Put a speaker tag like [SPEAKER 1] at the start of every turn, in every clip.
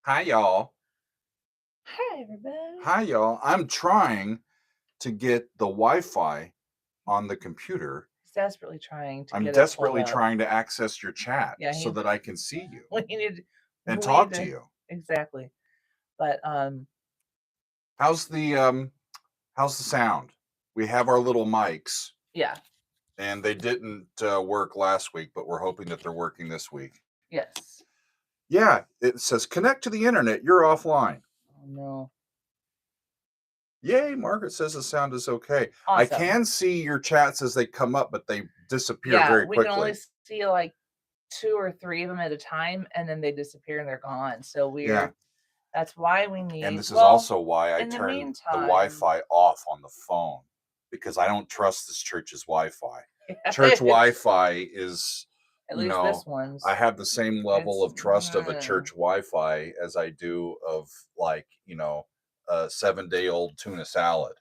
[SPEAKER 1] Hi, y'all.
[SPEAKER 2] Hi, everybody.
[SPEAKER 1] Hi, y'all. I'm trying to get the Wi-Fi on the computer.
[SPEAKER 2] He's desperately trying to
[SPEAKER 1] I'm
[SPEAKER 2] get it pulled
[SPEAKER 1] desperately
[SPEAKER 2] up.
[SPEAKER 1] trying to access your chat
[SPEAKER 2] Yeah,
[SPEAKER 1] so that I can see you
[SPEAKER 2] we need
[SPEAKER 1] and
[SPEAKER 2] we need
[SPEAKER 1] talk to
[SPEAKER 2] to
[SPEAKER 1] you.
[SPEAKER 2] exactly. But
[SPEAKER 1] How's the sound? We have our little mics,
[SPEAKER 2] yeah,
[SPEAKER 1] and they didn't work last week, but we're hoping that they're working this week.
[SPEAKER 2] yes.
[SPEAKER 1] Yeah, it says connect to the internet. You're offline.
[SPEAKER 2] Oh no.
[SPEAKER 1] Yay, Margaret says the sound is okay. I
[SPEAKER 2] Awesome.
[SPEAKER 1] can see your chats as they come up, but they disappear
[SPEAKER 2] Yeah,
[SPEAKER 1] very
[SPEAKER 2] we can only
[SPEAKER 1] quickly.
[SPEAKER 2] see like 2 or 3 of them at a time, and then they disappear and they're gone. So
[SPEAKER 1] Yeah.
[SPEAKER 2] that's why we
[SPEAKER 1] And
[SPEAKER 2] need
[SPEAKER 1] this is
[SPEAKER 2] well,
[SPEAKER 1] also why I
[SPEAKER 2] in the
[SPEAKER 1] turned the
[SPEAKER 2] meantime,
[SPEAKER 1] Wi-Fi off on the phone, because I don't trust this church's Wi-Fi. Church
[SPEAKER 2] it's
[SPEAKER 1] Wi-Fi is,
[SPEAKER 2] at least this one's
[SPEAKER 1] I have the same level
[SPEAKER 2] it's
[SPEAKER 1] of trust of a church Wi-Fi as I do of a 7-day-old tuna salad.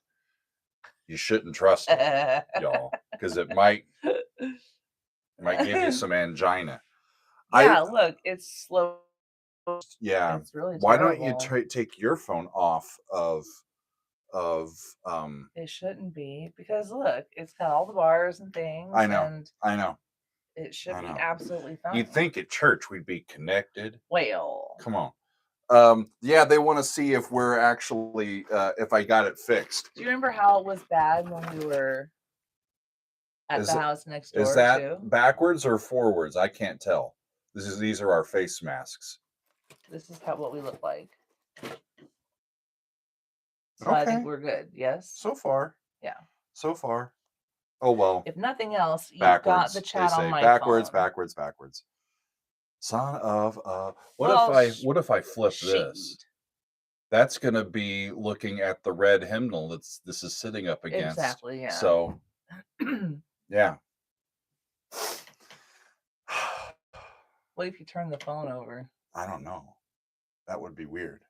[SPEAKER 1] You shouldn't trust it, y'all, because it might give you some angina. I
[SPEAKER 2] yeah, look, it's slow.
[SPEAKER 1] Yeah.
[SPEAKER 2] It's really
[SPEAKER 1] Why don't you
[SPEAKER 2] terrible.
[SPEAKER 1] take your phone off of
[SPEAKER 2] It shouldn't be because look, it's got all the bars and things,
[SPEAKER 1] I know.
[SPEAKER 2] and
[SPEAKER 1] I know.
[SPEAKER 2] it should
[SPEAKER 1] I
[SPEAKER 2] be
[SPEAKER 1] know.
[SPEAKER 2] absolutely
[SPEAKER 1] You'd
[SPEAKER 2] fine.
[SPEAKER 1] think at church we'd be connected.
[SPEAKER 2] Well,
[SPEAKER 1] Come on. Yeah, they want to see if we're actually if I got it fixed.
[SPEAKER 2] do you remember how it was bad when we were at the
[SPEAKER 1] Is
[SPEAKER 2] house next
[SPEAKER 1] is
[SPEAKER 2] door
[SPEAKER 1] that
[SPEAKER 2] too?
[SPEAKER 1] backwards or forwards? I can't tell. These are our face masks.
[SPEAKER 2] This is what we look like. So I think
[SPEAKER 1] Okay.
[SPEAKER 2] we're good. Yes.
[SPEAKER 1] So far.
[SPEAKER 2] Yeah.
[SPEAKER 1] So far. Oh well.
[SPEAKER 2] If nothing else, you've got the
[SPEAKER 1] Backwards. They
[SPEAKER 2] chat on
[SPEAKER 1] say
[SPEAKER 2] my
[SPEAKER 1] backwards,
[SPEAKER 2] phone.
[SPEAKER 1] backwards, backwards. Son of a
[SPEAKER 2] Well,
[SPEAKER 1] what if I flip this?
[SPEAKER 2] shit.
[SPEAKER 1] That's gonna be looking at the red hymnal this is sitting up against.
[SPEAKER 2] Exactly. Yeah.
[SPEAKER 1] So yeah.
[SPEAKER 2] What if you turn the phone over?
[SPEAKER 1] I don't know. That would be weird.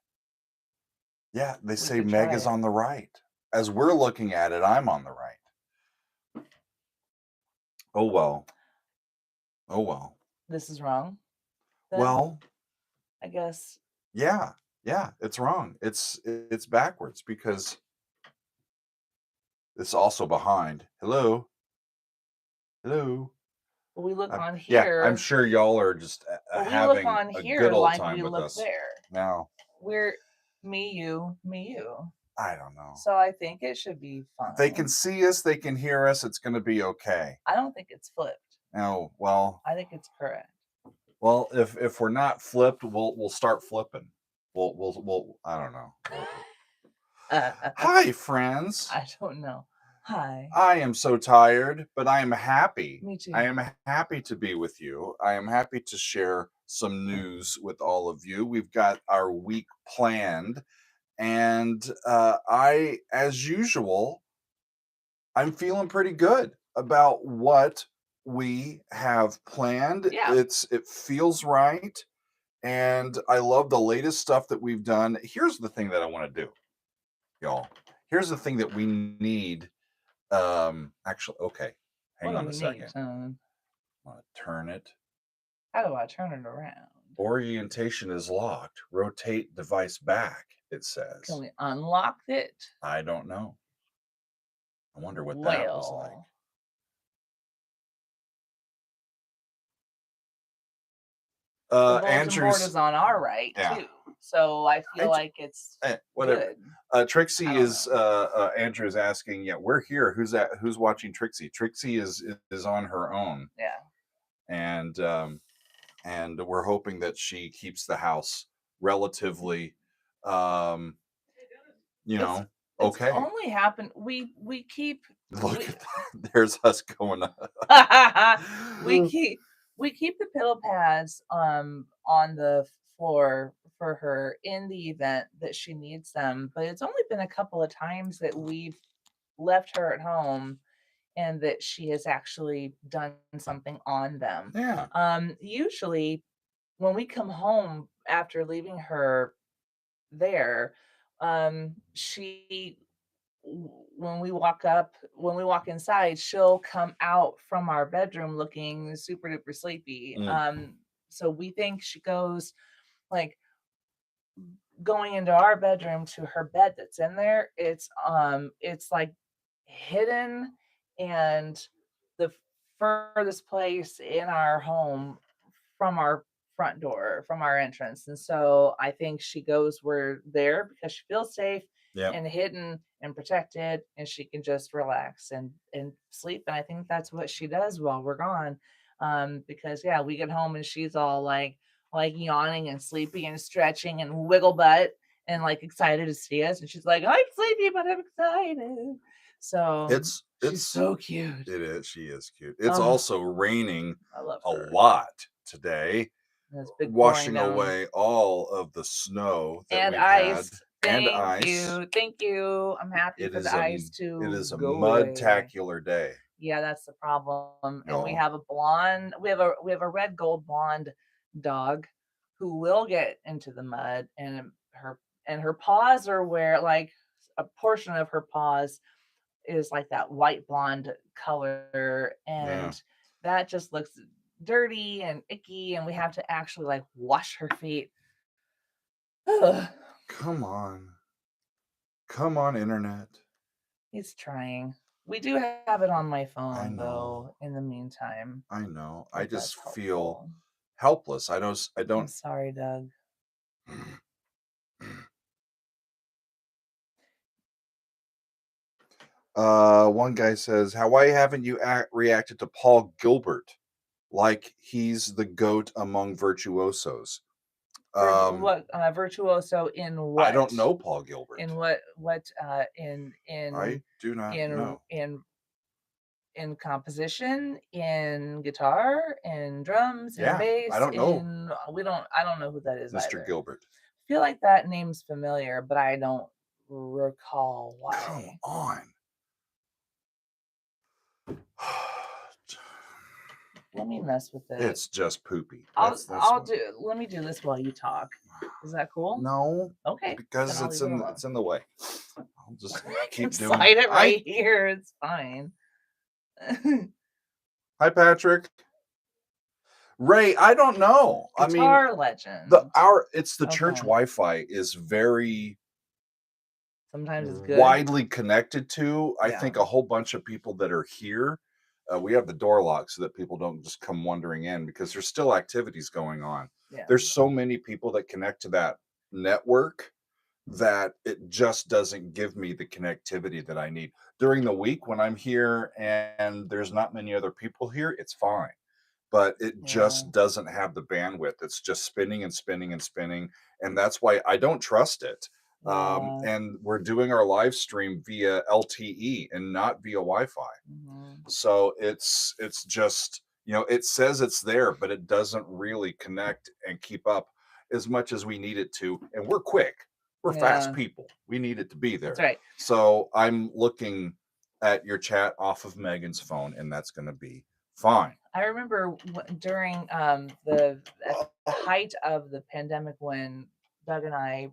[SPEAKER 1] Yeah, they
[SPEAKER 2] We
[SPEAKER 1] say
[SPEAKER 2] could
[SPEAKER 1] Meg
[SPEAKER 2] try
[SPEAKER 1] is
[SPEAKER 2] it.
[SPEAKER 1] on the right. As we're looking at it, I'm on the right. Oh well. Oh well.
[SPEAKER 2] This is wrong. Then
[SPEAKER 1] Well,
[SPEAKER 2] I guess.
[SPEAKER 1] yeah. Yeah, it's wrong. It's backwards because it's also behind. Hello. Hello.
[SPEAKER 2] But we look on
[SPEAKER 1] Yeah, I'm
[SPEAKER 2] here.
[SPEAKER 1] sure y'all are just
[SPEAKER 2] But we look
[SPEAKER 1] having
[SPEAKER 2] on
[SPEAKER 1] a good
[SPEAKER 2] here
[SPEAKER 1] old
[SPEAKER 2] like
[SPEAKER 1] time
[SPEAKER 2] we
[SPEAKER 1] with
[SPEAKER 2] look
[SPEAKER 1] us.
[SPEAKER 2] there.
[SPEAKER 1] Now,
[SPEAKER 2] We're me, you, me, you.
[SPEAKER 1] I don't know.
[SPEAKER 2] So I think it should be fine.
[SPEAKER 1] They can see us, they can hear us, it's going to be okay.
[SPEAKER 2] I don't think it's flipped.
[SPEAKER 1] Oh, well.
[SPEAKER 2] I think it's correct.
[SPEAKER 1] Well, if we're not flipped, we'll start flipping. We'll I don't know. Hi, friends.
[SPEAKER 2] I don't know. Hi.
[SPEAKER 1] I am so tired, but I am happy.
[SPEAKER 2] Me too.
[SPEAKER 1] I am happy to be with you. I am happy to share some news with all of you. We've got our week planned, and as usual, I'm feeling pretty good about what we have planned.
[SPEAKER 2] Yeah.
[SPEAKER 1] It feels right, and I love the latest stuff that we've done. Here's the thing that I want to do, y'all. Here's the thing that we need. Actually, okay. Hang
[SPEAKER 2] What
[SPEAKER 1] on
[SPEAKER 2] do
[SPEAKER 1] a
[SPEAKER 2] we
[SPEAKER 1] second.
[SPEAKER 2] need, son?
[SPEAKER 1] I'm gonna turn it.
[SPEAKER 2] How do I turn it around?
[SPEAKER 1] Orientation is locked. Rotate device back, it says.
[SPEAKER 2] Can we unlock it?
[SPEAKER 1] I don't know. I wonder what that was like.
[SPEAKER 2] The bulletin board
[SPEAKER 1] Andrew's
[SPEAKER 2] is on our right
[SPEAKER 1] yeah.
[SPEAKER 2] too. So I feel like it's
[SPEAKER 1] whatever.
[SPEAKER 2] good.
[SPEAKER 1] Trixie is Andrew's asking, yeah, we're here. Who's watching Trixie? Trixie is on her own.
[SPEAKER 2] Yeah.
[SPEAKER 1] And we're hoping that she keeps the house relatively okay.
[SPEAKER 2] It's only happened we keep
[SPEAKER 1] Look at that. There's us going up.
[SPEAKER 2] we keep the pillow pads on the floor for her in the event that she needs them, but it's only been a couple of times that we've left her at home and that she has actually done something on them.
[SPEAKER 1] Yeah.
[SPEAKER 2] Usually when we come home after leaving her there, she when we walk inside, she'll come out from our bedroom looking super duper sleepy. So we think she goes like going into our bedroom to her bed that's in there, it's like hidden and the furthest place in our home from our front door, from our entrance. And so I think she goes we're there because she feels safe
[SPEAKER 1] Yeah.
[SPEAKER 2] and hidden and protected, and she can just relax and sleep. And I think that's what she does while we're gone. Because yeah, we get home and she's all like yawning and sleepy and stretching and wiggle butt and like excited to see us. And she's like, I'm sleepy, but I'm excited. So she's
[SPEAKER 1] It's
[SPEAKER 2] so cute.
[SPEAKER 1] it is. She is cute. It's
[SPEAKER 2] Oh,
[SPEAKER 1] also raining
[SPEAKER 2] I love
[SPEAKER 1] a
[SPEAKER 2] her.
[SPEAKER 1] lot today,
[SPEAKER 2] And it's big pouring
[SPEAKER 1] washing
[SPEAKER 2] down.
[SPEAKER 1] away all of the snow that
[SPEAKER 2] And
[SPEAKER 1] we've had
[SPEAKER 2] ice.
[SPEAKER 1] and
[SPEAKER 2] Thank
[SPEAKER 1] ice.
[SPEAKER 2] you. Thank you. I'm happy
[SPEAKER 1] It
[SPEAKER 2] for
[SPEAKER 1] is
[SPEAKER 2] the
[SPEAKER 1] a
[SPEAKER 2] ice
[SPEAKER 1] it
[SPEAKER 2] to
[SPEAKER 1] is a
[SPEAKER 2] go away.
[SPEAKER 1] mud-tacular day.
[SPEAKER 2] Yeah, that's the problem. And we
[SPEAKER 1] Oh,
[SPEAKER 2] have a blonde, we have a red gold blonde dog who will get into the mud and her paws are where like a portion of her paws is like that white blonde color
[SPEAKER 1] yeah.
[SPEAKER 2] and that just looks dirty and icky and we have to actually like wash her feet. Ugh.
[SPEAKER 1] Come on. Come on, internet.
[SPEAKER 2] He's trying. We do have it on my
[SPEAKER 1] I
[SPEAKER 2] phone
[SPEAKER 1] know.
[SPEAKER 2] though in the meantime,
[SPEAKER 1] I know. I
[SPEAKER 2] if
[SPEAKER 1] just
[SPEAKER 2] that's
[SPEAKER 1] feel
[SPEAKER 2] helpful.
[SPEAKER 1] helpless. I
[SPEAKER 2] I'm
[SPEAKER 1] don't.
[SPEAKER 2] sorry, Doug.
[SPEAKER 1] One guy says, "How why haven't you reacted to Paul Gilbert like he's the goat among virtuosos?" Um,
[SPEAKER 2] What virtuoso in
[SPEAKER 1] I
[SPEAKER 2] what?
[SPEAKER 1] don't know Paul Gilbert.
[SPEAKER 2] In what
[SPEAKER 1] I do not
[SPEAKER 2] in
[SPEAKER 1] know.
[SPEAKER 2] in in composition, in guitar, in drums, in
[SPEAKER 1] Yeah, I
[SPEAKER 2] bass,
[SPEAKER 1] don't know
[SPEAKER 2] in we don't I don't know who that is
[SPEAKER 1] Mr.
[SPEAKER 2] either.
[SPEAKER 1] Gilbert.
[SPEAKER 2] Feel like that name's familiar, but I don't recall
[SPEAKER 1] Come
[SPEAKER 2] why.
[SPEAKER 1] on.
[SPEAKER 2] Let me mess with it.
[SPEAKER 1] It's just poopy.
[SPEAKER 2] I'll
[SPEAKER 1] That's
[SPEAKER 2] I'll
[SPEAKER 1] what.
[SPEAKER 2] do let me do this while you talk. Is that cool?
[SPEAKER 1] No,
[SPEAKER 2] Okay, then
[SPEAKER 1] because
[SPEAKER 2] I'll leave it alone.
[SPEAKER 1] it's in the way. I'll just
[SPEAKER 2] I can
[SPEAKER 1] keep doing.
[SPEAKER 2] slide it right here. It's fine.
[SPEAKER 1] Hi Patrick. Ray, I don't know. I mean,
[SPEAKER 2] Guitar legend.
[SPEAKER 1] it's the church
[SPEAKER 2] Okay.
[SPEAKER 1] Wi-Fi is very
[SPEAKER 2] Sometimes it's good.
[SPEAKER 1] widely connected to. I
[SPEAKER 2] Yeah.
[SPEAKER 1] think a whole bunch of people that are here. We have the door locked so that people don't just come wandering in because there's still activities going on.
[SPEAKER 2] Yeah.
[SPEAKER 1] There's so many people that connect to that network that it just doesn't give me the connectivity that I need. During the week when I'm here and there's not many other people here, it's fine. But it
[SPEAKER 2] Yeah.
[SPEAKER 1] just doesn't have the bandwidth. It's just spinning and spinning and spinning. And that's why I don't trust it.
[SPEAKER 2] Yeah.
[SPEAKER 1] And we're doing our live stream via LTE and not via Wi-Fi.
[SPEAKER 2] Mhm.
[SPEAKER 1] So it's just, it says it's there, but it doesn't really connect and keep up as much as we need it to. And we're quick. We're fast
[SPEAKER 2] Yeah.
[SPEAKER 1] people. We need it to be
[SPEAKER 2] That's
[SPEAKER 1] there.
[SPEAKER 2] right.
[SPEAKER 1] So I'm looking at your chat off of Megan's phone, and that's going to be fine.
[SPEAKER 2] I remember during the at the height of the pandemic when Doug and I,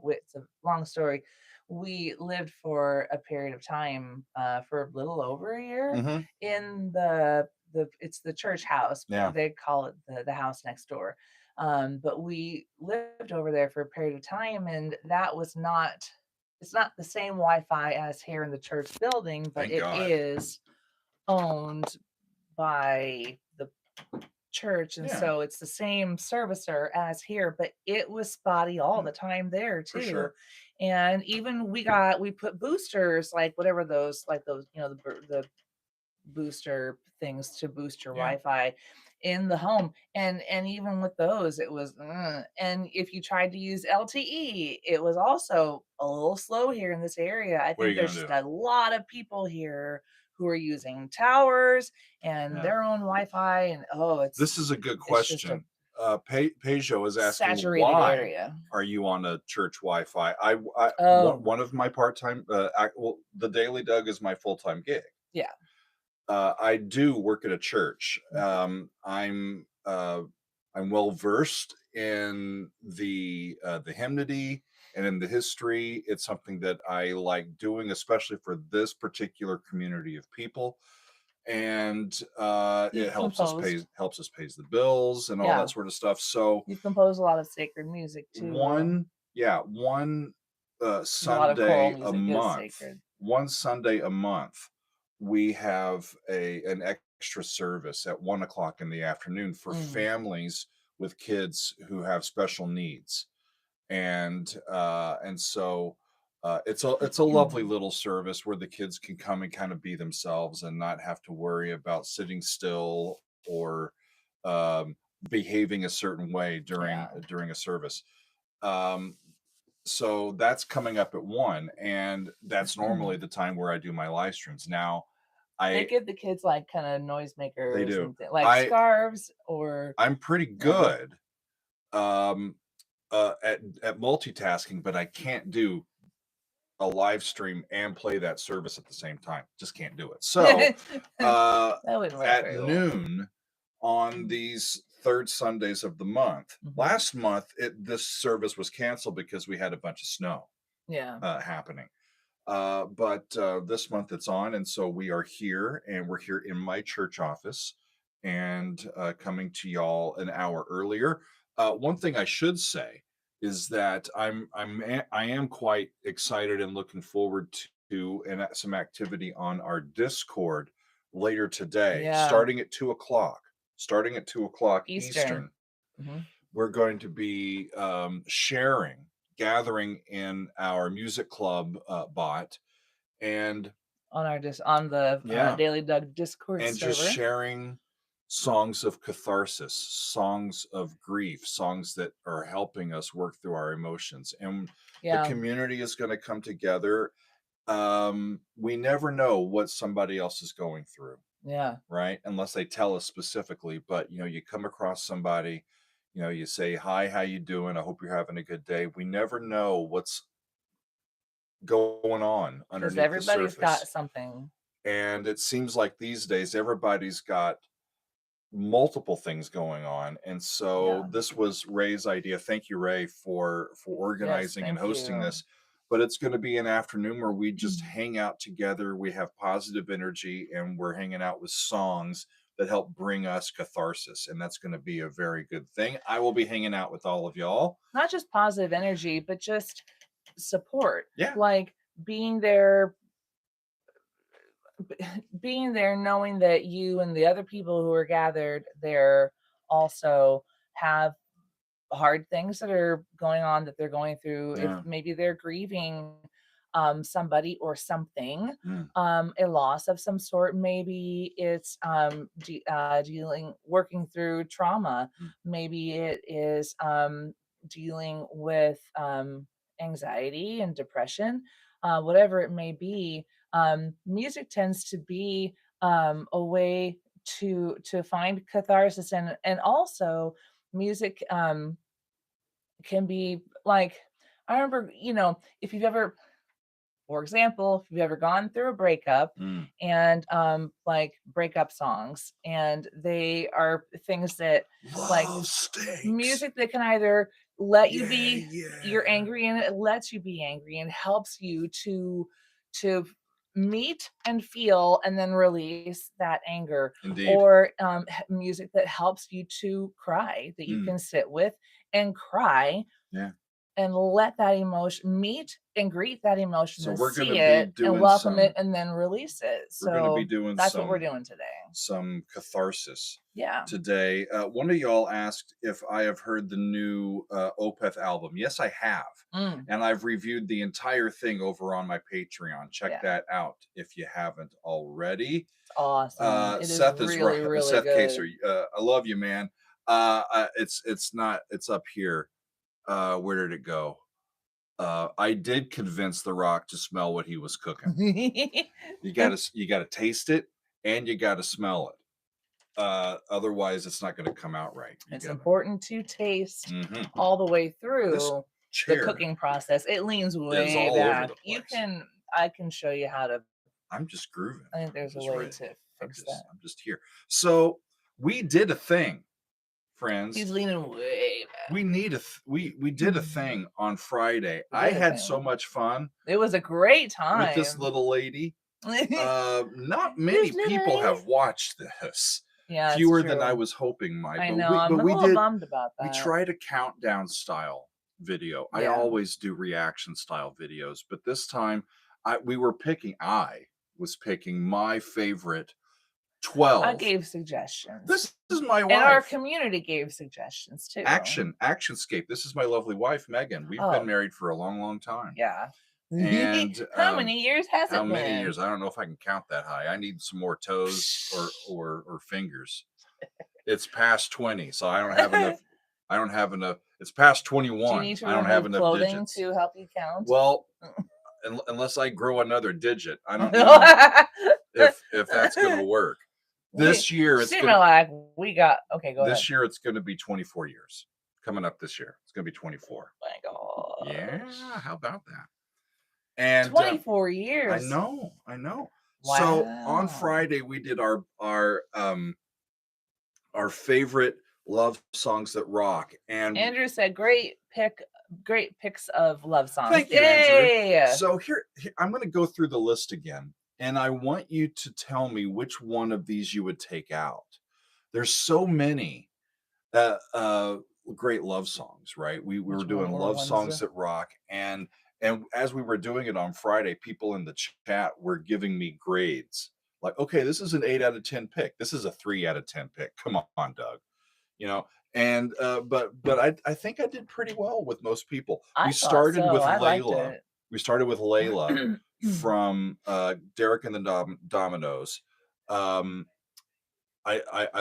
[SPEAKER 2] it's a long story, we lived for a period of time for a little over a year
[SPEAKER 1] Hmm.
[SPEAKER 2] in the it's the church house, but
[SPEAKER 1] Yeah.
[SPEAKER 2] they call it the house next door. But we lived over there for a period of time, and that was not. It's not the same Wi-Fi as here in the church building, but
[SPEAKER 1] Thank
[SPEAKER 2] it
[SPEAKER 1] God.
[SPEAKER 2] is owned by the church, and
[SPEAKER 1] Yeah,
[SPEAKER 2] so it's the same servicer as here, but it was spotty all the time there
[SPEAKER 1] for
[SPEAKER 2] too.
[SPEAKER 1] sure.
[SPEAKER 2] And even we put boosters, like whatever those, like those, the booster things to boost your
[SPEAKER 1] Yeah.
[SPEAKER 2] Wi-Fi in the home. And even with those, it was and if you tried to use LTE, it was also a little slow here in this area. I
[SPEAKER 1] What are
[SPEAKER 2] think
[SPEAKER 1] you
[SPEAKER 2] there's
[SPEAKER 1] gonna
[SPEAKER 2] just
[SPEAKER 1] do?
[SPEAKER 2] a lot of people here who are using towers and
[SPEAKER 1] Yeah.
[SPEAKER 2] their own Wi-Fi, and oh,
[SPEAKER 1] This is a good
[SPEAKER 2] it's just a
[SPEAKER 1] question. Peugeot is asking,
[SPEAKER 2] saturated
[SPEAKER 1] why
[SPEAKER 2] area.
[SPEAKER 1] are you on a church Wi-Fi?
[SPEAKER 2] Oh,
[SPEAKER 1] One of my part-time, well, the Daily Doug is my full-time gig.
[SPEAKER 2] yeah.
[SPEAKER 1] I do work at a church.
[SPEAKER 2] Mhm.
[SPEAKER 1] I'm well versed in the hymnody and in the history. It's something that I like doing, especially for this particular community of people. And it
[SPEAKER 2] You've composed.
[SPEAKER 1] helps us pays the bills and all that
[SPEAKER 2] Yeah.
[SPEAKER 1] sort of stuff. So
[SPEAKER 2] You've composed a lot of sacred music too, though.
[SPEAKER 1] one Yeah, one
[SPEAKER 2] A lot of choral
[SPEAKER 1] Sunday a
[SPEAKER 2] music is
[SPEAKER 1] month.
[SPEAKER 2] sacred.
[SPEAKER 1] One Sunday a month, we have an extra service at 1 o'clock in the afternoon for
[SPEAKER 2] Mm.
[SPEAKER 1] families with kids who have special needs. And so it's a lovely little service where the kids can come and kind of be themselves and not have to worry about sitting still or um, behaving a certain way during
[SPEAKER 2] Yeah.
[SPEAKER 1] during a service. Um, so that's coming up at 1, and that's normally the time where I do my live streams. Now,
[SPEAKER 2] They
[SPEAKER 1] I
[SPEAKER 2] give the kids, like, kinda
[SPEAKER 1] they
[SPEAKER 2] noisemakers
[SPEAKER 1] do.
[SPEAKER 2] and like
[SPEAKER 1] I
[SPEAKER 2] scarves or
[SPEAKER 1] I'm pretty
[SPEAKER 2] yeah.
[SPEAKER 1] good um at multitasking, but I can't do a live stream and play that service at the same time. Just can't do it. So, uh
[SPEAKER 2] That wouldn't work
[SPEAKER 1] at
[SPEAKER 2] very well.
[SPEAKER 1] noon on
[SPEAKER 2] Mm.
[SPEAKER 1] these third Sundays of the month.
[SPEAKER 2] Mhm.
[SPEAKER 1] Last month, this service was canceled because we had a bunch of snow
[SPEAKER 2] Yeah.
[SPEAKER 1] happening. But this month it's on, and so we are here, and we're here in my church office, and coming to y'all an hour earlier. One thing I should say is that I am quite excited and looking forward to some activity on our Discord later today,
[SPEAKER 2] Yeah.
[SPEAKER 1] Starting at 2 o'clock
[SPEAKER 2] Eastern.
[SPEAKER 1] Eastern.
[SPEAKER 2] Mhm.
[SPEAKER 1] We're going to be gathering in our music club bot, and
[SPEAKER 2] On the,
[SPEAKER 1] yeah,
[SPEAKER 2] Daily Doug Discord
[SPEAKER 1] and just
[SPEAKER 2] server.
[SPEAKER 1] sharing songs of catharsis, songs of grief, songs that are helping us work through our emotions. And the
[SPEAKER 2] Yeah.
[SPEAKER 1] community is going to come together. We never know what somebody else is going through,
[SPEAKER 2] Yeah.
[SPEAKER 1] right? Unless they tell us specifically. But you come across somebody, you say, "Hi, how you doing? I hope you're having a good day." We never know what's going on
[SPEAKER 2] 'Cause
[SPEAKER 1] underneath the
[SPEAKER 2] everybody's got
[SPEAKER 1] surface.
[SPEAKER 2] something.
[SPEAKER 1] And it seems like these days everybody's got multiple things going on. And so
[SPEAKER 2] Yeah.
[SPEAKER 1] this was Ray's idea. Thank you, Ray, for
[SPEAKER 2] Yes,
[SPEAKER 1] organizing and
[SPEAKER 2] thank
[SPEAKER 1] hosting
[SPEAKER 2] you.
[SPEAKER 1] this. But it's going to be an afternoon where we just hang out together. We have positive energy, and we're hanging out with songs that help bring us catharsis. And that's going to be a very good thing. I will be hanging out with all of y'all.
[SPEAKER 2] Not just positive energy, but just support.
[SPEAKER 1] Yeah.
[SPEAKER 2] Like, being there being there knowing that you and the other people who are gathered there also have hard things that are going on that they're going through. If
[SPEAKER 1] Yeah.
[SPEAKER 2] maybe they're grieving somebody or something,
[SPEAKER 1] Mm,
[SPEAKER 2] a loss of some sort. Maybe it's working through trauma.
[SPEAKER 1] mm.
[SPEAKER 2] Maybe it is dealing with anxiety and depression, whatever it may be. Music tends to be a way to find catharsis, and also music can be like, I remember, if you've ever, for example, if you've ever gone through a breakup
[SPEAKER 1] Mm.
[SPEAKER 2] and like breakup songs, and they are things that like
[SPEAKER 1] Love stinks.
[SPEAKER 2] music that can either let you
[SPEAKER 1] Yeah,
[SPEAKER 2] be you're
[SPEAKER 1] yeah.
[SPEAKER 2] angry and it lets you be angry and helps you to meet and feel and then release that anger,
[SPEAKER 1] Indeed.
[SPEAKER 2] or music that helps you to cry, that you
[SPEAKER 1] Mm.
[SPEAKER 2] can sit with and cry
[SPEAKER 1] Yeah.
[SPEAKER 2] and let that emotion meet and greet that emotion
[SPEAKER 1] So
[SPEAKER 2] and
[SPEAKER 1] we're gonna
[SPEAKER 2] see
[SPEAKER 1] be
[SPEAKER 2] it and
[SPEAKER 1] doing
[SPEAKER 2] welcome it
[SPEAKER 1] some
[SPEAKER 2] and then release it.
[SPEAKER 1] we're gonna be
[SPEAKER 2] So
[SPEAKER 1] doing
[SPEAKER 2] that's what we're
[SPEAKER 1] some
[SPEAKER 2] doing today.
[SPEAKER 1] some catharsis
[SPEAKER 2] Yeah.
[SPEAKER 1] today. One of y'all asked if I have heard the new Opeth album. Yes, I have.
[SPEAKER 2] Mm,
[SPEAKER 1] And I've reviewed the entire thing over on my Patreon. Check
[SPEAKER 2] yeah.
[SPEAKER 1] that out if you haven't already.
[SPEAKER 2] It's awesome. It is really, really
[SPEAKER 1] Seth Kaser.
[SPEAKER 2] good.
[SPEAKER 1] I love you, man. It's not. It's up here. Where did it go? I did convince The Rock to smell what he was cooking. You gotta taste it, and you gotta smell it. Otherwise, it's not gonna come out right. You
[SPEAKER 2] It's
[SPEAKER 1] gotta.
[SPEAKER 2] important to taste
[SPEAKER 1] Mhm.
[SPEAKER 2] all the way
[SPEAKER 1] This
[SPEAKER 2] through the
[SPEAKER 1] chair
[SPEAKER 2] cooking process. It leans
[SPEAKER 1] is
[SPEAKER 2] way
[SPEAKER 1] all over
[SPEAKER 2] back.
[SPEAKER 1] the
[SPEAKER 2] You
[SPEAKER 1] place.
[SPEAKER 2] can I can show you how to.
[SPEAKER 1] I'm just grooving.
[SPEAKER 2] I think
[SPEAKER 1] I'm
[SPEAKER 2] there's a
[SPEAKER 1] just
[SPEAKER 2] way
[SPEAKER 1] ready.
[SPEAKER 2] to
[SPEAKER 1] I'm
[SPEAKER 2] fix
[SPEAKER 1] just
[SPEAKER 2] that.
[SPEAKER 1] I'm just here. So we did a thing,
[SPEAKER 2] He's
[SPEAKER 1] friends.
[SPEAKER 2] leaning way back.
[SPEAKER 1] We did a thing on Friday.
[SPEAKER 2] We
[SPEAKER 1] I
[SPEAKER 2] did a
[SPEAKER 1] had so
[SPEAKER 2] thing.
[SPEAKER 1] much fun
[SPEAKER 2] It was a great
[SPEAKER 1] with this
[SPEAKER 2] time.
[SPEAKER 1] little lady. Not many
[SPEAKER 2] This little
[SPEAKER 1] people
[SPEAKER 2] lady.
[SPEAKER 1] have watched this.
[SPEAKER 2] Yeah, it's
[SPEAKER 1] Fewer than I
[SPEAKER 2] true.
[SPEAKER 1] was hoping might,
[SPEAKER 2] I
[SPEAKER 1] but
[SPEAKER 2] know.
[SPEAKER 1] we
[SPEAKER 2] I'm
[SPEAKER 1] but
[SPEAKER 2] a
[SPEAKER 1] we
[SPEAKER 2] little
[SPEAKER 1] did
[SPEAKER 2] bummed about
[SPEAKER 1] we
[SPEAKER 2] that.
[SPEAKER 1] tried a countdown style video. I
[SPEAKER 2] Yeah.
[SPEAKER 1] always do reaction style videos, but this time I was picking my favorite
[SPEAKER 2] I
[SPEAKER 1] 12.
[SPEAKER 2] gave suggestions.
[SPEAKER 1] This is my
[SPEAKER 2] And our
[SPEAKER 1] wife.
[SPEAKER 2] community gave suggestions too.
[SPEAKER 1] Actionscape. This is my lovely wife, Megan. We've been
[SPEAKER 2] Oh,
[SPEAKER 1] married for a long, long time.
[SPEAKER 2] yeah.
[SPEAKER 1] And
[SPEAKER 2] How many years has
[SPEAKER 1] how
[SPEAKER 2] it
[SPEAKER 1] many
[SPEAKER 2] been?
[SPEAKER 1] years? I don't know if I can count that high. I need some more toes or fingers. It's past 20, so I don't have enough. I don't have enough. It's past
[SPEAKER 2] Do you
[SPEAKER 1] 21.
[SPEAKER 2] need to
[SPEAKER 1] I don't have
[SPEAKER 2] remove
[SPEAKER 1] enough
[SPEAKER 2] clothing
[SPEAKER 1] digits.
[SPEAKER 2] to help you count?
[SPEAKER 1] Well, unless I grow another digit, I don't know if that's going to work. This year it's going to
[SPEAKER 2] like we got okay, go ahead.
[SPEAKER 1] this year it's going to be 24 years. Coming up this year. It's going to be 24.
[SPEAKER 2] My God.
[SPEAKER 1] Yeah, how about that? And
[SPEAKER 2] 24 years.
[SPEAKER 1] I know.
[SPEAKER 2] Wow.
[SPEAKER 1] So on Friday we did our favorite love songs that rock. And
[SPEAKER 2] Andrew said great picks of love songs.
[SPEAKER 1] Thank you,
[SPEAKER 2] Yay!
[SPEAKER 1] Andrew. So here I'm going to go through the list again, and I want you to tell me which one of these you would take out. There's so many great love songs, right? We were doing love songs that rock, and as we were doing it on Friday, people in the chat were giving me grades. Like, okay, this is an 8 out of 10 pick. This is a 3 out of 10 pick. Come on, Doug. You know, and but I think I did pretty well with most people. We started with Layla. We started with Layla from Derek and the Dominoes. I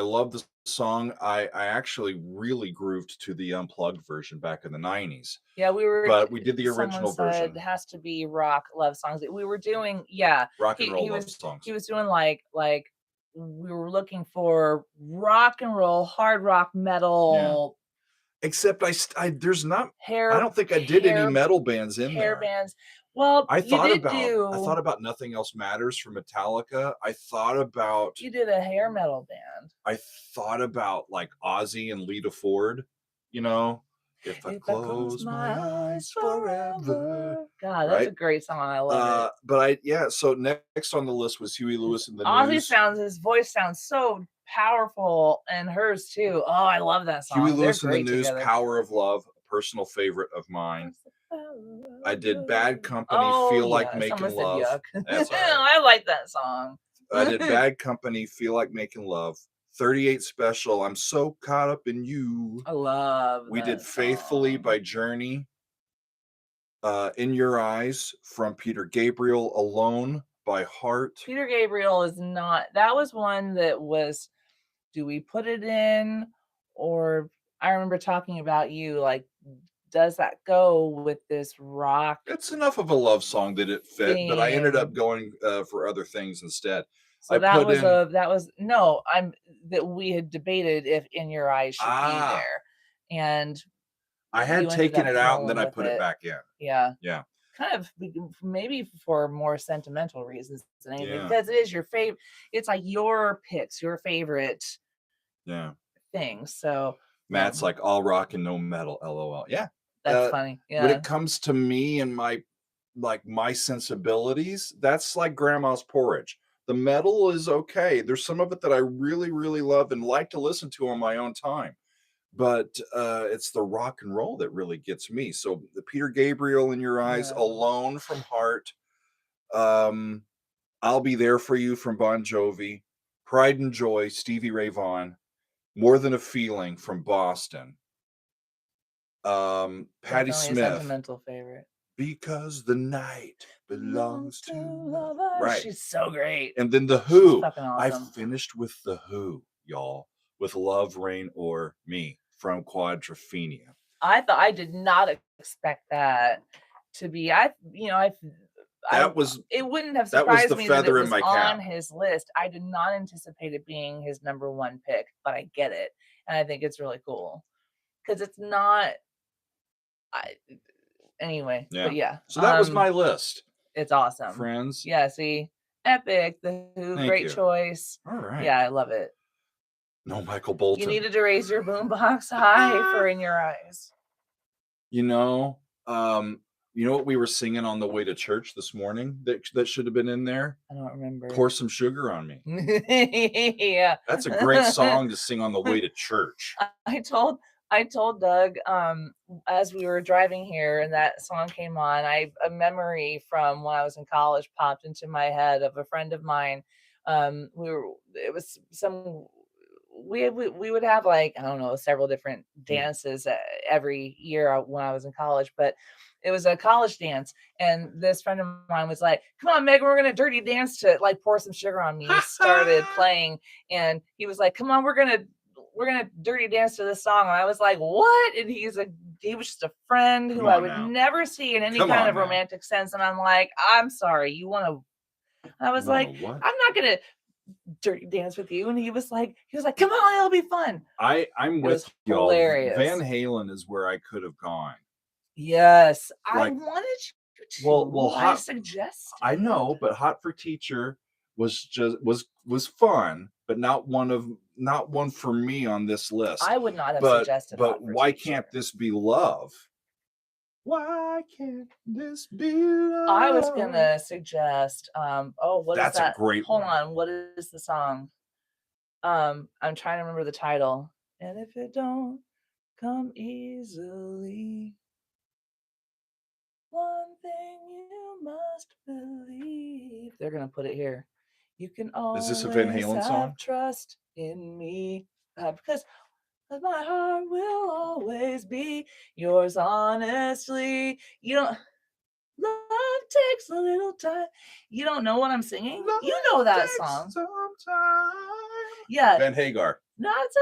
[SPEAKER 1] love the song. I actually really grooved to the unplugged version back in the 90s.
[SPEAKER 2] Yeah,
[SPEAKER 1] but we did the original version.
[SPEAKER 2] It has to be rock love songs. We were doing
[SPEAKER 1] rock and roll love songs.
[SPEAKER 2] He was doing like we were looking for rock and roll, hard rock, metal.
[SPEAKER 1] Yeah. Except I there's not I don't think I did any metal bands in there.
[SPEAKER 2] Bands. Well,
[SPEAKER 1] I thought about Nothing Else Matters from Metallica. I thought about
[SPEAKER 2] you did a hair metal band.
[SPEAKER 1] I thought about like Ozzy and Lita Ford, you know. If I close my eyes forever.
[SPEAKER 2] God, that's a great song. I love it.
[SPEAKER 1] But so next on the list was Huey Lewis and the News.
[SPEAKER 2] His voice sounds so powerful, and hers too. Oh, I love that song.
[SPEAKER 1] Huey Lewis and the News, Power of Love, a personal favorite of mine. I did Bad Company, Feel Like Making Love.
[SPEAKER 2] That's right. I like that song.
[SPEAKER 1] I did Bad Company, Feel Like Making Love. 38 Special, I'm So Caught Up in You.
[SPEAKER 2] I love
[SPEAKER 1] We did Faithfully by Journey. In Your Eyes from Peter Gabriel. Alone by Heart.
[SPEAKER 2] Peter Gabriel is not, that was one that was, do we put it in? Or I remember talking about you, like, does that go with this rock?
[SPEAKER 1] It's enough of a love song that it fit, but I ended up going for other things instead.
[SPEAKER 2] So that we had debated if In Your Eyes should be there. And
[SPEAKER 1] I had taken it out and then I put it back in.
[SPEAKER 2] Yeah.
[SPEAKER 1] Yeah.
[SPEAKER 2] Kind of maybe for more sentimental reasons than anything, because it is your favorite. It's like your picks, your favorite things. So
[SPEAKER 1] Matt's like all rock and no metal, LOL. Yeah.
[SPEAKER 2] That's funny. Yeah.
[SPEAKER 1] When it comes to me and my sensibilities, that's like grandma's porridge. The metal is okay. There's some of it that I really, really love and like to listen to on my own time. But it's the rock and roll that really gets me. So the Peter Gabriel, In Your Eyes, Alone from Heart, I'll Be There For You from Bon Jovi, Pride and Joy, Stevie Ray Vaughan, More Than a Feeling from Boston, Patti Smith,
[SPEAKER 2] sentimental favorite.
[SPEAKER 1] Because the Night Belongs to Love. Right.
[SPEAKER 2] She's so great.
[SPEAKER 1] And then The Who.
[SPEAKER 2] Awesome.
[SPEAKER 1] I finished with The Who, y'all, with Love, Rain, or Me from Quadrophenia.
[SPEAKER 2] I did not expect that to be. It wouldn't have surprised me that it was on his list. I did not anticipate it being his number one pick, but I get it, and I think it's really cool because it's not. Anyway,
[SPEAKER 1] yeah.
[SPEAKER 2] But yeah.
[SPEAKER 1] So that was my list.
[SPEAKER 2] It's awesome,
[SPEAKER 1] friends.
[SPEAKER 2] Yeah, see, epic. The Who, great choice.
[SPEAKER 1] All right.
[SPEAKER 2] Yeah, I love it.
[SPEAKER 1] No, Michael Bolton.
[SPEAKER 2] You needed to raise your boombox high for In Your Eyes.
[SPEAKER 1] You know what we were singing on the way to church this morning that should have been in there?
[SPEAKER 2] I don't remember.
[SPEAKER 1] Pour Some Sugar on Me.
[SPEAKER 2] Yeah.
[SPEAKER 1] That's a great song to sing on the way to church.
[SPEAKER 2] I told I told Doug, as we were driving here and that song came on, a memory from when I was in college popped into my head of a friend of mine. It was some, we would have like, I don't know, several different
[SPEAKER 1] Mm.
[SPEAKER 2] dances every year when I was in college, but it was a college dance. And this friend of mine was like, come on, Megan, we're going to dirty dance to like pour some sugar on me. He started playing and he was like, come on, we're gonna dirty dance to this song. And I was like, what? And he was just a friend
[SPEAKER 1] Come
[SPEAKER 2] who I
[SPEAKER 1] on
[SPEAKER 2] would
[SPEAKER 1] now.
[SPEAKER 2] never see in any
[SPEAKER 1] Come
[SPEAKER 2] kind
[SPEAKER 1] on
[SPEAKER 2] of
[SPEAKER 1] now.
[SPEAKER 2] romantic sense. And I'm like, I'm sorry, you want to? I was
[SPEAKER 1] You wanna
[SPEAKER 2] like,
[SPEAKER 1] what?
[SPEAKER 2] I'm not gonna dirty dance with you. And he was like, come on, it'll be fun.
[SPEAKER 1] I'm
[SPEAKER 2] It was
[SPEAKER 1] with y'all. Van
[SPEAKER 2] hilarious.
[SPEAKER 1] Halen is where I could have gone.
[SPEAKER 2] Yes, I
[SPEAKER 1] Like,
[SPEAKER 2] wanted you
[SPEAKER 1] well,
[SPEAKER 2] to. I
[SPEAKER 1] hot. I
[SPEAKER 2] suggested.
[SPEAKER 1] know, but Hot for Teacher was fun, but not one for me on this list.
[SPEAKER 2] I would not have
[SPEAKER 1] But
[SPEAKER 2] suggested
[SPEAKER 1] but
[SPEAKER 2] Hot for
[SPEAKER 1] why
[SPEAKER 2] Teacher.
[SPEAKER 1] can't this be love? Why can't this be
[SPEAKER 2] I was
[SPEAKER 1] love?
[SPEAKER 2] gonna suggest, what is
[SPEAKER 1] That's a
[SPEAKER 2] that?
[SPEAKER 1] great
[SPEAKER 2] Hold
[SPEAKER 1] one.
[SPEAKER 2] on, what is the song? I'm trying to remember the title. And if it don't come easily, one thing you must believe. They're gonna put it here. You can
[SPEAKER 1] Is this a Van
[SPEAKER 2] always
[SPEAKER 1] Halen song?
[SPEAKER 2] have trust in me. Because my heart will always be yours honestly. You don't love takes a little time. You don't know what I'm singing? You know
[SPEAKER 1] Love
[SPEAKER 2] that
[SPEAKER 1] takes
[SPEAKER 2] song.
[SPEAKER 1] some time.
[SPEAKER 2] Yeah.
[SPEAKER 1] Van Hagar.
[SPEAKER 2] Not so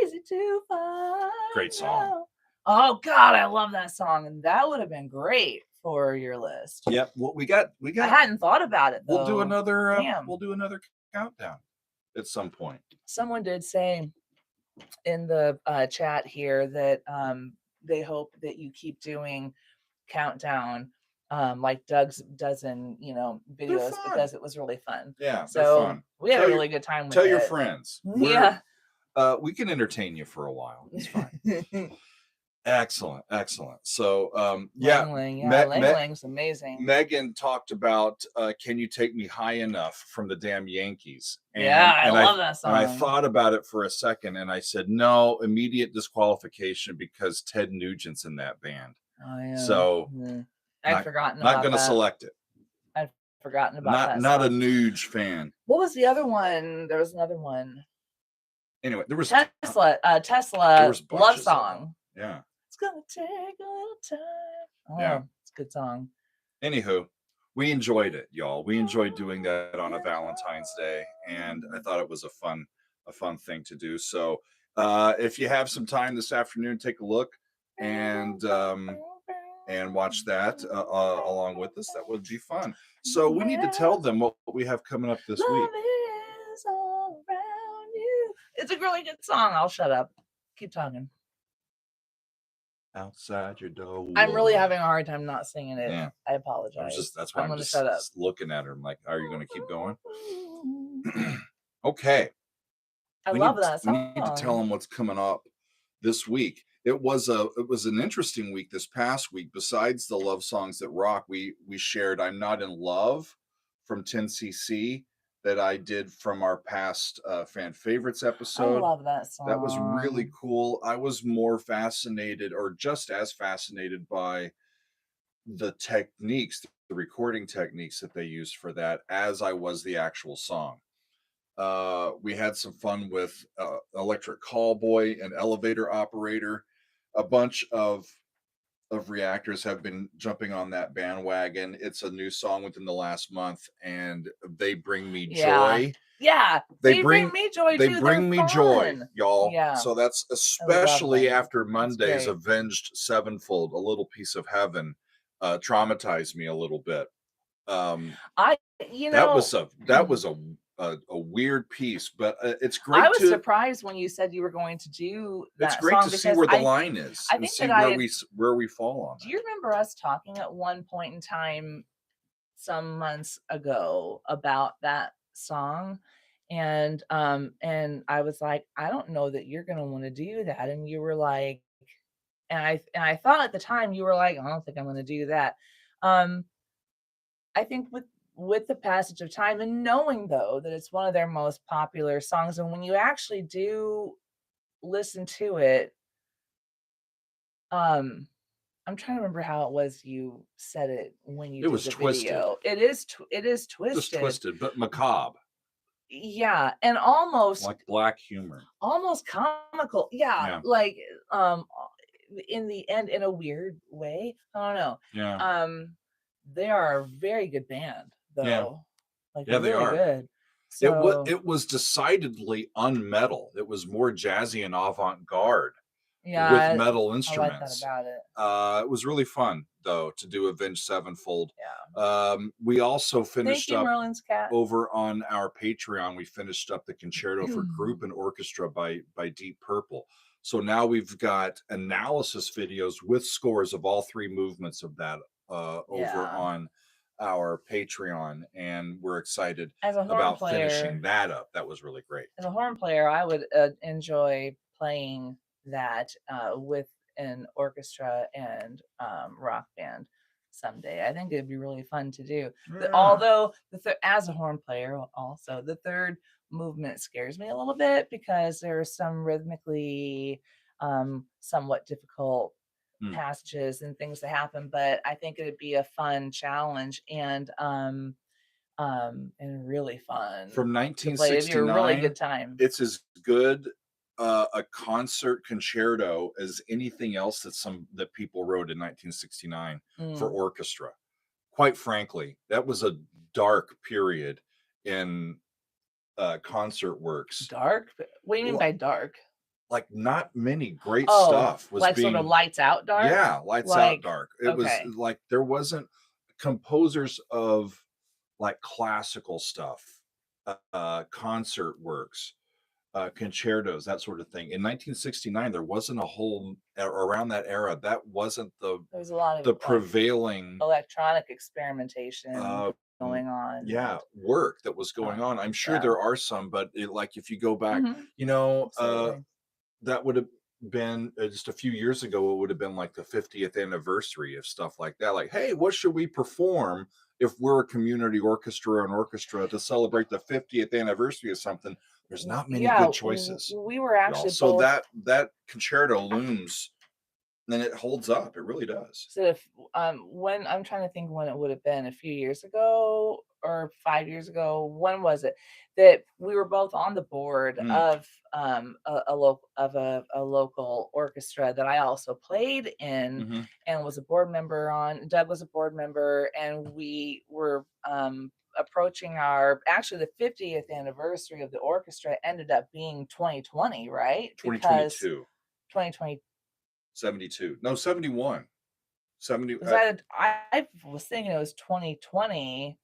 [SPEAKER 2] easy to find.
[SPEAKER 1] Great song.
[SPEAKER 2] out. Oh God, I love that song. And that would have been great for your list.
[SPEAKER 1] Yep. Well, we got
[SPEAKER 2] I hadn't thought about it though.
[SPEAKER 1] we'll do another
[SPEAKER 2] Damn.
[SPEAKER 1] countdown at some point.
[SPEAKER 2] Someone did say in the chat here that they hope that you keep doing countdown like Doug's does in videos because it was really fun.
[SPEAKER 1] Yeah, they're
[SPEAKER 2] So
[SPEAKER 1] fun.
[SPEAKER 2] we had a really good time with
[SPEAKER 1] Tell
[SPEAKER 2] it.
[SPEAKER 1] your friends.
[SPEAKER 2] Yeah.
[SPEAKER 1] We can entertain you for a while. It's fine. Excellent. So yeah,
[SPEAKER 2] Lang's amazing.
[SPEAKER 1] Megan talked about Can You Take Me High Enough from the damn Yankees. And,
[SPEAKER 2] I love that song.
[SPEAKER 1] And I thought about it for a second and I said, no, immediate disqualification because Ted Nugent's in that band.
[SPEAKER 2] Oh, yeah.
[SPEAKER 1] So
[SPEAKER 2] I'd forgotten about
[SPEAKER 1] not going to
[SPEAKER 2] that.
[SPEAKER 1] select it.
[SPEAKER 2] I'd forgotten about that.
[SPEAKER 1] Not a Nuge fan.
[SPEAKER 2] What was the other one? There was another one.
[SPEAKER 1] Anyway, there was
[SPEAKER 2] Tesla love song.
[SPEAKER 1] Yeah.
[SPEAKER 2] It's gonna take a little time. Oh,
[SPEAKER 1] yeah.
[SPEAKER 2] It's a good song.
[SPEAKER 1] Anywho, we enjoyed it, y'all. We enjoyed doing that on a Valentine's Day, and I thought it was a fun thing to do. So if you have some time this afternoon, take a look and watch that along with us. That would be fun. So we need to tell them what we have coming up this week.
[SPEAKER 2] Love is all around you. It's a really good song. I'll shut up. Keep talking.
[SPEAKER 1] Outside your door.
[SPEAKER 2] I'm really having a hard time not singing it.
[SPEAKER 1] Yeah.
[SPEAKER 2] I apologize.
[SPEAKER 1] That's why I'm just looking at her. I'm like, are you going to keep going? Okay.
[SPEAKER 2] I love that song.
[SPEAKER 1] We need to tell them what's coming up this week. It was an interesting week this past week. Besides the love songs that rock, we shared I'm Not in Love from 10cc that I did from our past fan favorites episode.
[SPEAKER 2] I love that song.
[SPEAKER 1] That was really cool. I was more fascinated or just as fascinated by the techniques, the recording techniques that they used for that as I was the actual song. We had some fun with Electric Callboy and Elevator Operator. A bunch of reactors have been jumping on that bandwagon. It's a new song within the last month, and they bring me joy.
[SPEAKER 2] Yeah, they bring me joy.
[SPEAKER 1] They bring me joy, y'all.
[SPEAKER 2] Yeah.
[SPEAKER 1] So that's especially after Monday's Avenged Sevenfold, A Little Piece of Heaven, traumatized me a little bit. That was a weird piece, but it's great.
[SPEAKER 2] I was surprised when you said you were going to do that.
[SPEAKER 1] It's great to see where the line is and see where we fall on.
[SPEAKER 2] Do you remember us talking at one point in time, some months ago, about that song? And I was like, I don't know that you're going to want to do that. And you were like, and I thought at the time you were like, I don't think I'm going to do that. I think with the passage of time and knowing though that it's one of their most popular songs, and when you actually do listen to it, Um, I'm trying to remember how it was you said it when you
[SPEAKER 1] It
[SPEAKER 2] did
[SPEAKER 1] was
[SPEAKER 2] the
[SPEAKER 1] twisted,
[SPEAKER 2] video. It is
[SPEAKER 1] just
[SPEAKER 2] twisted.
[SPEAKER 1] twisted, but macabre,
[SPEAKER 2] Yeah, and almost
[SPEAKER 1] like black humor.
[SPEAKER 2] almost comical. Yeah,
[SPEAKER 1] Yeah,
[SPEAKER 2] like in the end, in a weird way. I don't know.
[SPEAKER 1] yeah,
[SPEAKER 2] Um, they are a very good band,
[SPEAKER 1] yeah,
[SPEAKER 2] though. Like
[SPEAKER 1] yeah. They
[SPEAKER 2] really
[SPEAKER 1] are.
[SPEAKER 2] good. So
[SPEAKER 1] It was decidedly unmetal. It was more jazzy and avant-garde with
[SPEAKER 2] yeah,
[SPEAKER 1] metal
[SPEAKER 2] I like that
[SPEAKER 1] instruments.
[SPEAKER 2] about it.
[SPEAKER 1] It was really fun though to do Avenged Sevenfold.
[SPEAKER 2] Yeah.
[SPEAKER 1] We also
[SPEAKER 2] Thank
[SPEAKER 1] finished
[SPEAKER 2] you,
[SPEAKER 1] up
[SPEAKER 2] Merlin's cat.
[SPEAKER 1] over on our Patreon. We finished up the concerto for group and orchestra by Deep Purple. So now we've got analysis videos with scores of all three movements of that over
[SPEAKER 2] Yeah.
[SPEAKER 1] on our Patreon, and we're excited
[SPEAKER 2] As a horn
[SPEAKER 1] about finishing
[SPEAKER 2] player,
[SPEAKER 1] that up. That was really great.
[SPEAKER 2] I would enjoy playing that with an orchestra and rock band someday. I think it'd be really fun to do.
[SPEAKER 1] Yeah.
[SPEAKER 2] Although as a horn player, also the third movement scares me a little bit because there are some rhythmically somewhat difficult
[SPEAKER 1] Hmm.
[SPEAKER 2] passages and things that happen. But I think it'd be a fun challenge and really fun
[SPEAKER 1] From
[SPEAKER 2] to play. It'd be a really
[SPEAKER 1] 1969,
[SPEAKER 2] good time.
[SPEAKER 1] it's as good a concert concerto as anything else that people wrote in 1969 for
[SPEAKER 2] Mm.
[SPEAKER 1] orchestra. Quite frankly, that was a dark period in concert works.
[SPEAKER 2] Dark? What do you mean
[SPEAKER 1] L-
[SPEAKER 2] by dark?
[SPEAKER 1] Like not many great
[SPEAKER 2] Oh,
[SPEAKER 1] stuff was
[SPEAKER 2] like sort of
[SPEAKER 1] being,
[SPEAKER 2] lights out dark?
[SPEAKER 1] yeah, lights out
[SPEAKER 2] Like,
[SPEAKER 1] dark. It was
[SPEAKER 2] okay.
[SPEAKER 1] like there wasn't composers of like classical stuff, concert works, concertos, that sort of thing. In 1969, there wasn't a whole around that era. That wasn't
[SPEAKER 2] There was a lot of
[SPEAKER 1] the
[SPEAKER 2] like
[SPEAKER 1] prevailing
[SPEAKER 2] electronic experimentation
[SPEAKER 1] uh,
[SPEAKER 2] going on
[SPEAKER 1] yeah,
[SPEAKER 2] and
[SPEAKER 1] work that was going on. I'm sure
[SPEAKER 2] yeah.
[SPEAKER 1] there are some, but like if you go back,
[SPEAKER 2] Mhm.
[SPEAKER 1] you know,
[SPEAKER 2] Absolutely.
[SPEAKER 1] that would have been just a few years ago. It would have been like the 50th anniversary of stuff like that. Like, hey, what should we perform if we're a community orchestra or an orchestra to celebrate the 50th anniversary of something? There's not many
[SPEAKER 2] Yeah,
[SPEAKER 1] good choices,
[SPEAKER 2] we were
[SPEAKER 1] y'all.
[SPEAKER 2] actually
[SPEAKER 1] So
[SPEAKER 2] both
[SPEAKER 1] that concerto looms, and it holds up. It really does.
[SPEAKER 2] so if when I'm trying to think when it would have been a few years ago or 5 years ago, when was it that we were both on the board
[SPEAKER 1] Mm,
[SPEAKER 2] of a local orchestra that I also played in
[SPEAKER 1] hmm.
[SPEAKER 2] and was a board member on. Doug was a board member, and we were approaching our actually the 50th anniversary of the orchestra ended up being 2020, right? Because
[SPEAKER 1] 2022,
[SPEAKER 2] 2020
[SPEAKER 1] 72. No, 71. 70.
[SPEAKER 2] was I was thinking it was 2020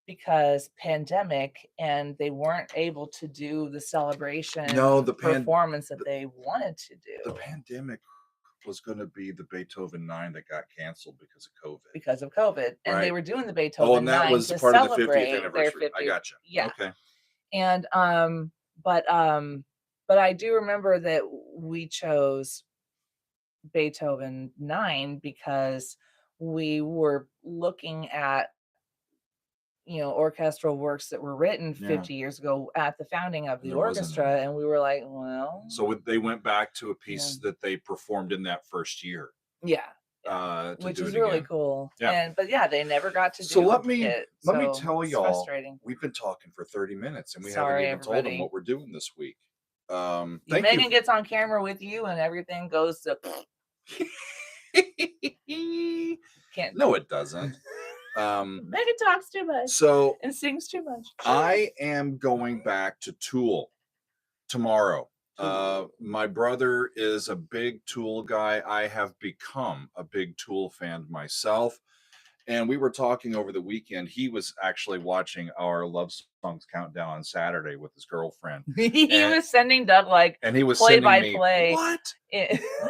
[SPEAKER 2] because pandemic and they weren't able to do the
[SPEAKER 1] No,
[SPEAKER 2] celebration performance that they wanted to
[SPEAKER 1] the
[SPEAKER 2] do
[SPEAKER 1] pandemic was going to be the Beethoven 9 that got canceled because of COVID,
[SPEAKER 2] because of COVID. And they
[SPEAKER 1] right?
[SPEAKER 2] were doing the
[SPEAKER 1] Oh, and
[SPEAKER 2] Beethoven
[SPEAKER 1] that
[SPEAKER 2] 9
[SPEAKER 1] was
[SPEAKER 2] to
[SPEAKER 1] part of the 50th
[SPEAKER 2] celebrate their
[SPEAKER 1] anniversary. I
[SPEAKER 2] 50th.
[SPEAKER 1] gotcha.
[SPEAKER 2] Yeah.
[SPEAKER 1] Okay.
[SPEAKER 2] And but but I do remember that we chose Beethoven 9 because we were looking at orchestral works that were written
[SPEAKER 1] Yeah.
[SPEAKER 2] 50 years ago at the founding of
[SPEAKER 1] And
[SPEAKER 2] the
[SPEAKER 1] there wasn't any.
[SPEAKER 2] orchestra, and we were like, well,
[SPEAKER 1] So they went back to a
[SPEAKER 2] yeah,
[SPEAKER 1] piece that they performed in that first year
[SPEAKER 2] yeah, yeah,
[SPEAKER 1] to
[SPEAKER 2] which
[SPEAKER 1] do
[SPEAKER 2] is
[SPEAKER 1] it
[SPEAKER 2] really
[SPEAKER 1] again.
[SPEAKER 2] cool.
[SPEAKER 1] Yeah.
[SPEAKER 2] But yeah, they never got to
[SPEAKER 1] So
[SPEAKER 2] do it,
[SPEAKER 1] let me
[SPEAKER 2] so
[SPEAKER 1] tell
[SPEAKER 2] it's
[SPEAKER 1] y'all,
[SPEAKER 2] frustrating.
[SPEAKER 1] we've been talking for 30 minutes and we haven't
[SPEAKER 2] Sorry,
[SPEAKER 1] even told them
[SPEAKER 2] everybody.
[SPEAKER 1] what we're doing this week. Thank you.
[SPEAKER 2] Megan gets on camera with you, and everything goes to can't.
[SPEAKER 1] No, it doesn't.
[SPEAKER 2] Megan talks too much
[SPEAKER 1] So
[SPEAKER 2] and sings too much.
[SPEAKER 1] I am going back to Tool tomorrow. My brother is a big Tool guy. I have become a big Tool fan myself. And we were talking over the weekend. He was actually watching our Love Songs Countdown on Saturday with his girlfriend.
[SPEAKER 2] He
[SPEAKER 1] And,
[SPEAKER 2] was sending Doug like
[SPEAKER 1] and he was
[SPEAKER 2] play
[SPEAKER 1] sending
[SPEAKER 2] by
[SPEAKER 1] me,
[SPEAKER 2] play.
[SPEAKER 1] what?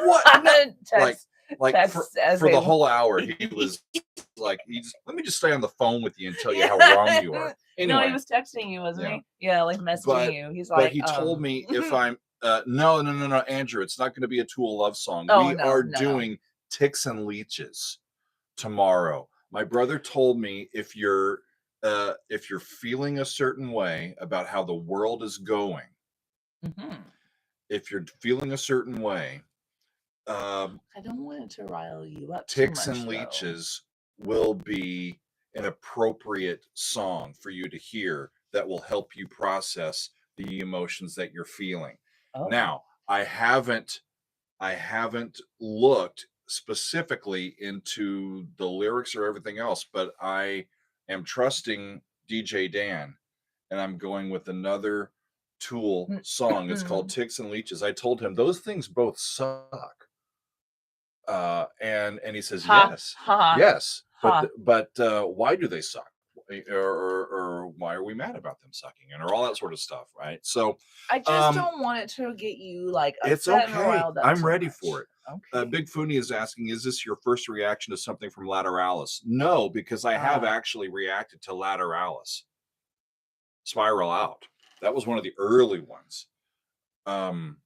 [SPEAKER 2] What?
[SPEAKER 1] No.
[SPEAKER 2] Text,
[SPEAKER 1] Like
[SPEAKER 2] text as
[SPEAKER 1] for
[SPEAKER 2] they
[SPEAKER 1] the whole hour, he was like, let me just stay on the phone with you and tell you how wrong you are.
[SPEAKER 2] No, he
[SPEAKER 1] Anyway,
[SPEAKER 2] was texting you, wasn't
[SPEAKER 1] yeah.
[SPEAKER 2] he? Yeah, like messaging you. He's
[SPEAKER 1] But
[SPEAKER 2] like,
[SPEAKER 1] he told me if I'm no, Andrew, it's not going to be a Tool love song.
[SPEAKER 2] oh
[SPEAKER 1] We
[SPEAKER 2] no,
[SPEAKER 1] are
[SPEAKER 2] no,
[SPEAKER 1] doing Ticks and Leeches tomorrow. My brother told me if you're feeling a certain way about how the world is going,
[SPEAKER 2] no.
[SPEAKER 1] if you're feeling a certain way,
[SPEAKER 2] I don't want it to rile you up too
[SPEAKER 1] Ticks
[SPEAKER 2] much,
[SPEAKER 1] and
[SPEAKER 2] though.
[SPEAKER 1] Leeches will be an appropriate song for you to hear that will help you process the emotions that you're feeling.
[SPEAKER 2] Oh.
[SPEAKER 1] Now, I haven't looked specifically into the lyrics or everything else, but I am trusting DJ Dan, and I'm going with another Tool song. It's called Ticks and Leeches. I told him those things both suck. And he says,
[SPEAKER 2] Ha
[SPEAKER 1] yes,
[SPEAKER 2] ha
[SPEAKER 1] yes,
[SPEAKER 2] ha.
[SPEAKER 1] but why do they suck? Or why are we mad about them sucking, and or all that sort of stuff, right? So,
[SPEAKER 2] I just
[SPEAKER 1] um,
[SPEAKER 2] don't want it to get you like
[SPEAKER 1] it's
[SPEAKER 2] upset or
[SPEAKER 1] okay.
[SPEAKER 2] riled up
[SPEAKER 1] I'm
[SPEAKER 2] too
[SPEAKER 1] ready
[SPEAKER 2] much.
[SPEAKER 1] for it.
[SPEAKER 2] Okay.
[SPEAKER 1] Big Fooney is asking, is this your first reaction to something from Lateralis? No, because I have
[SPEAKER 2] Ah.
[SPEAKER 1] actually reacted to Lateralis. Spiral Out. That was one of the early ones. Um,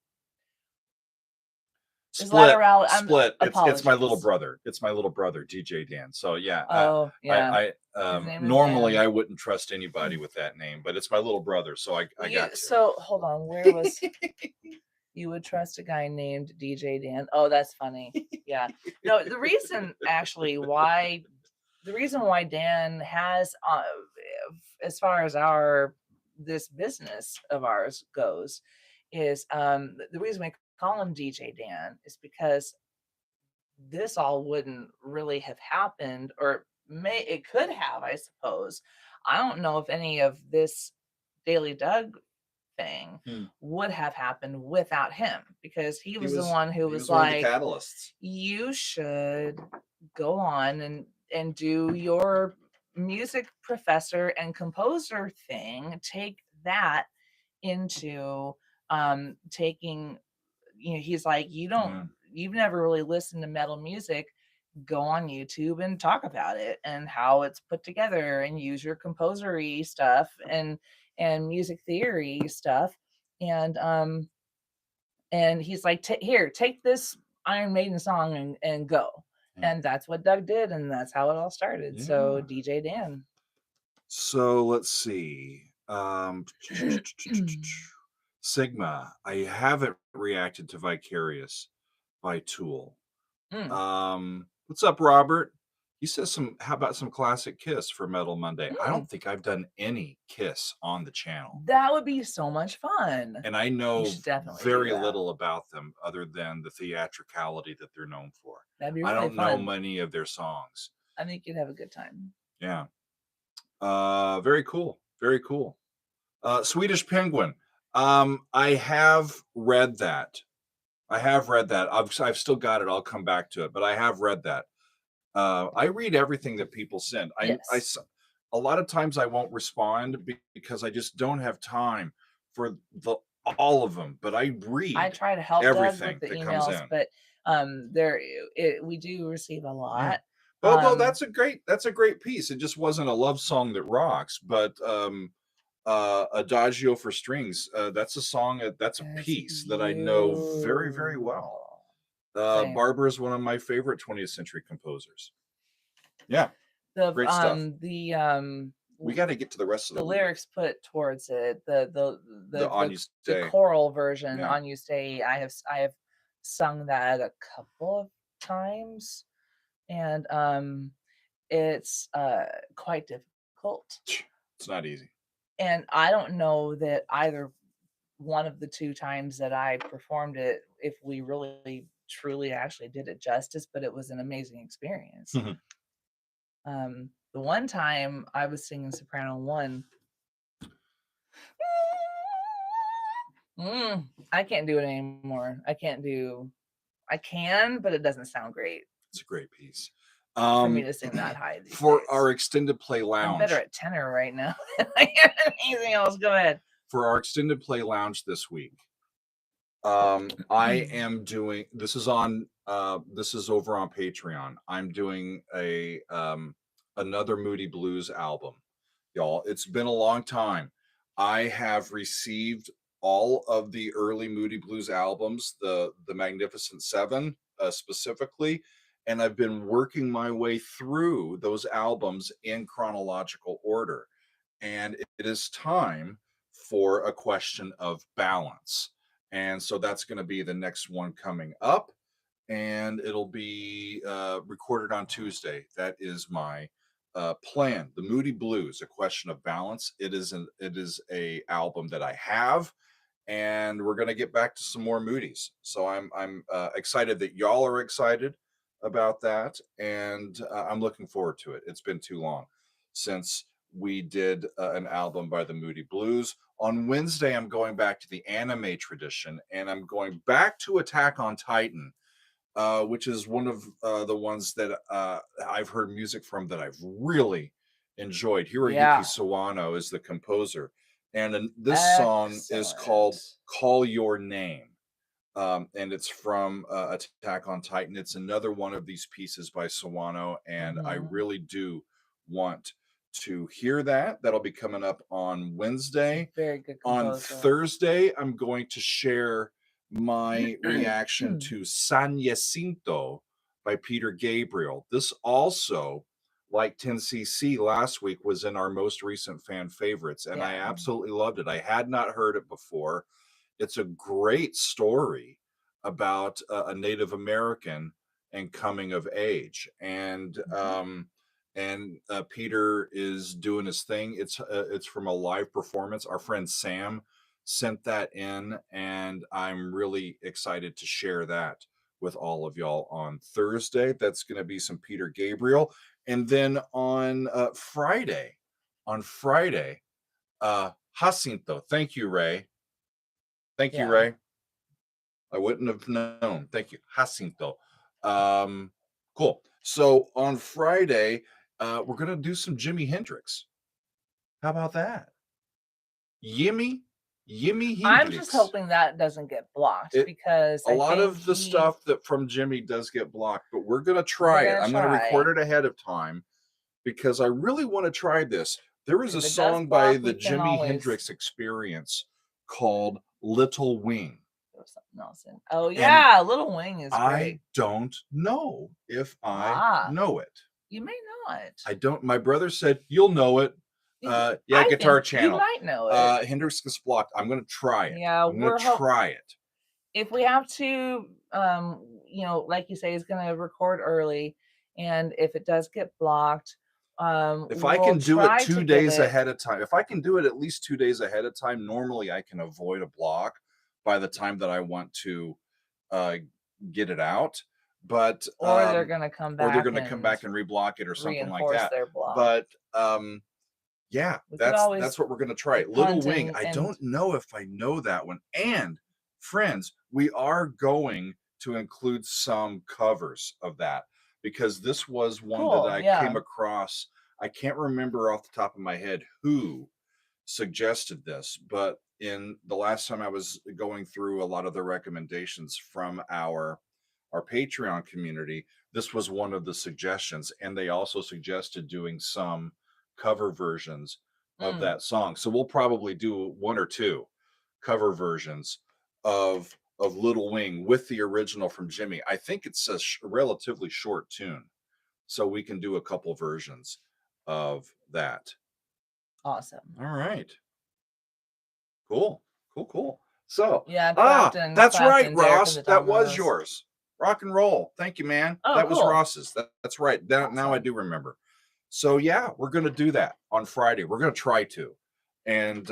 [SPEAKER 2] Is
[SPEAKER 1] Split,
[SPEAKER 2] lateral?
[SPEAKER 1] Split. It's my little
[SPEAKER 2] Apologies.
[SPEAKER 1] brother. It's my little brother, DJ Dan. So yeah,
[SPEAKER 2] Oh, yeah. His name is
[SPEAKER 1] normally
[SPEAKER 2] Dan.
[SPEAKER 1] I wouldn't trust anybody with that name, but it's my little brother, so I got to.
[SPEAKER 2] So hold on. Where was you would trust a guy named DJ Dan? Oh, that's funny. Yeah. No, the reason actually why Dan has as far as our this business of ours goes is the reason we call him DJ Dan is because this all wouldn't really have happened, or it could have, I suppose. I don't know if any of this Daily Doug thing would have happened without him, because he was the one who was
[SPEAKER 1] one of the
[SPEAKER 2] like,
[SPEAKER 1] catalysts.
[SPEAKER 2] you should go on and do your music professor and composer thing, take that into taking, he's like, you've never really listened to metal music, go on YouTube and talk about it and how it's put together and use your composery stuff and music theory stuff. And he's like, here, take this Iron Maiden song and go. And that's what Doug did, and that's how it all started. So DJ Dan.
[SPEAKER 1] So let's see. Sigma. I haven't reacted to Vicarious by Tool. What's up, Robert? He says how about some classic Kiss for Metal Monday? I don't think I've done any Kiss on the channel.
[SPEAKER 2] That would be so much fun.
[SPEAKER 1] And I know
[SPEAKER 2] definitely
[SPEAKER 1] very little about them other than the theatricality that they're known for.
[SPEAKER 2] That'd be
[SPEAKER 1] I
[SPEAKER 2] really
[SPEAKER 1] don't know
[SPEAKER 2] fun.
[SPEAKER 1] many of their songs.
[SPEAKER 2] I think you'd have a good time.
[SPEAKER 1] Yeah. Very cool. Very cool. Swedish Penguin. I have read that. I've still got it. I'll come back to it, but I have read that. I read everything that people send. A lot of times I won't respond because I just don't have time for all of them. But I read.
[SPEAKER 2] I try to help
[SPEAKER 1] everything
[SPEAKER 2] Doug with the
[SPEAKER 1] that comes
[SPEAKER 2] emails,
[SPEAKER 1] in.
[SPEAKER 2] but we do receive a lot.
[SPEAKER 1] Yeah. Well, that's a great piece. It just wasn't a love song that rocks, but Adagio for Strings. That's a song. That's a piece that I know very, very well. Barber is one of my favorite 20th century composers. Yeah, great stuff. We got to get to the rest of
[SPEAKER 2] the lyrics put towards it. The choral version, On You Stay. I have sung that a couple of times, and it's quite difficult.
[SPEAKER 1] It's not easy.
[SPEAKER 2] And I don't know that either one of the two times that I performed it, if we really truly actually did it justice, but it was an amazing experience. The one time I was singing soprano 1, I can't do it anymore. I can, but it doesn't sound great.
[SPEAKER 1] It's a great piece.
[SPEAKER 2] For me to sing that high these
[SPEAKER 1] for
[SPEAKER 2] days.
[SPEAKER 1] Our extended play lounge.
[SPEAKER 2] I'm better at tenor right now than I am anything else. Go ahead.
[SPEAKER 1] For our extended play lounge this week, I am doing. This is over on Patreon. I'm doing another Moody Blues album, y'all. It's been a long time. I have received all of the early Moody Blues albums, the Magnificent Seven specifically, and I've been working my way through those albums in chronological order. And it is time for a question of balance. And so that's going to be the next one coming up. and it'll be recorded on Tuesday. That is my plan. The Moody Blues, A Question of Balance. It is a album that I have, and we're gonna get back to some more Moody's. So I'm excited that y'all are excited about that, and I'm looking forward to it. It's been too long since we did an album by the Moody Blues. On Wednesday, I'm going back to the anime tradition, and I'm going back to Attack on Titan, which is one of the ones that I've heard music from that I've really enjoyed. Hiroyuki
[SPEAKER 2] Yeah.
[SPEAKER 1] Sawano is the composer, and this song is
[SPEAKER 2] Excellent.
[SPEAKER 1] called "Call Your Name," and it's from Attack on Titan. It's another one of these pieces by Sawano, and I
[SPEAKER 2] Mhm.
[SPEAKER 1] really do want to hear that. That'll be coming up on Wednesday.
[SPEAKER 2] Very good
[SPEAKER 1] On
[SPEAKER 2] composer.
[SPEAKER 1] Thursday, I'm going to share my reaction to San Jacinto by Peter Gabriel. This also, like 10cc last week, was in our most recent fan favorites, and I
[SPEAKER 2] Yeah.
[SPEAKER 1] absolutely loved it. I had not heard it before. It's a great story about a Native American and coming of age,
[SPEAKER 2] Mhm.
[SPEAKER 1] and Peter is doing his thing. It's from a live performance. Our friend Sam sent that in, and I'm really excited to share that with all of y'all on Thursday. That's going to be some Peter Gabriel, and then on Friday, Jacinto. Thank you, Ray. Thank you,
[SPEAKER 2] Yeah.
[SPEAKER 1] Ray. I wouldn't have known. Thank you, Jacinto. Um, cool. So on Friday, we're gonna do some Jimi Hendrix. How about that? Yimmy, Yimmy
[SPEAKER 2] I'm just
[SPEAKER 1] Hendrix.
[SPEAKER 2] hoping that doesn't get blocked
[SPEAKER 1] It
[SPEAKER 2] because
[SPEAKER 1] a
[SPEAKER 2] I
[SPEAKER 1] lot
[SPEAKER 2] think
[SPEAKER 1] of the stuff that from Jimmy does get blocked, but we're gonna
[SPEAKER 2] we're
[SPEAKER 1] try it.
[SPEAKER 2] gonna
[SPEAKER 1] I'm gonna record
[SPEAKER 2] try.
[SPEAKER 1] it ahead of time because I really want to try this. There is a
[SPEAKER 2] If it does
[SPEAKER 1] song by
[SPEAKER 2] block,
[SPEAKER 1] the
[SPEAKER 2] we can
[SPEAKER 1] Jimi
[SPEAKER 2] always
[SPEAKER 1] Hendrix Experience called Little Wing.
[SPEAKER 2] throw something else in. Oh
[SPEAKER 1] And
[SPEAKER 2] yeah, Little Wing is
[SPEAKER 1] I
[SPEAKER 2] great.
[SPEAKER 1] don't know if I
[SPEAKER 2] Ah,
[SPEAKER 1] know it.
[SPEAKER 2] you may not.
[SPEAKER 1] I don't. My brother said you'll know it. Yeah,
[SPEAKER 2] I
[SPEAKER 1] Guitar
[SPEAKER 2] think you
[SPEAKER 1] Channel.
[SPEAKER 2] might know it.
[SPEAKER 1] Hendrix gets blocked. I'm gonna try it.
[SPEAKER 2] Yeah,
[SPEAKER 1] I'm gonna try it.
[SPEAKER 2] if we have to, like you say, is gonna record early, and if it does get blocked,
[SPEAKER 1] If I
[SPEAKER 2] we'll
[SPEAKER 1] can do it
[SPEAKER 2] try to
[SPEAKER 1] two
[SPEAKER 2] get
[SPEAKER 1] days
[SPEAKER 2] it.
[SPEAKER 1] ahead of time, if I can do it at least 2 days ahead of time, normally I can avoid a block by the time that I want to uh, get it out. But
[SPEAKER 2] Or they're gonna come
[SPEAKER 1] or they're
[SPEAKER 2] back
[SPEAKER 1] going to come
[SPEAKER 2] and
[SPEAKER 1] back and reblock it or something like
[SPEAKER 2] reinforce
[SPEAKER 1] that.
[SPEAKER 2] their block.
[SPEAKER 1] But yeah,
[SPEAKER 2] We could
[SPEAKER 1] that's
[SPEAKER 2] always
[SPEAKER 1] what we're gonna try. Little
[SPEAKER 2] punt
[SPEAKER 1] Wing. I
[SPEAKER 2] and
[SPEAKER 1] don't know if I know that one. And friends, we are going to include some covers of that because this was one that
[SPEAKER 2] cool,
[SPEAKER 1] I came
[SPEAKER 2] yeah.
[SPEAKER 1] across. I can't remember off the top of my head who suggested this, but in the last time I was going through a lot of the recommendations from our Patreon community, this was one of the suggestions, and they also suggested doing some cover versions of
[SPEAKER 2] Mm,
[SPEAKER 1] that song. So we'll probably do one or two cover versions of Little Wing with the original from Jimmy. I think it's a relatively short tune, so we can do a couple versions of that.
[SPEAKER 2] awesome.
[SPEAKER 1] All right. Cool. Cool, cool. So,
[SPEAKER 2] Yeah,
[SPEAKER 1] that's right,
[SPEAKER 2] Clapton, Derek and
[SPEAKER 1] Ross.
[SPEAKER 2] the
[SPEAKER 1] That was
[SPEAKER 2] Dominoes.
[SPEAKER 1] yours. Rock and roll. Thank you, man.
[SPEAKER 2] Oh,
[SPEAKER 1] That was
[SPEAKER 2] cool.
[SPEAKER 1] Ross's. That's right. Now I
[SPEAKER 2] Awesome.
[SPEAKER 1] do remember. So yeah, we're gonna do that on Friday. We're gonna try to, and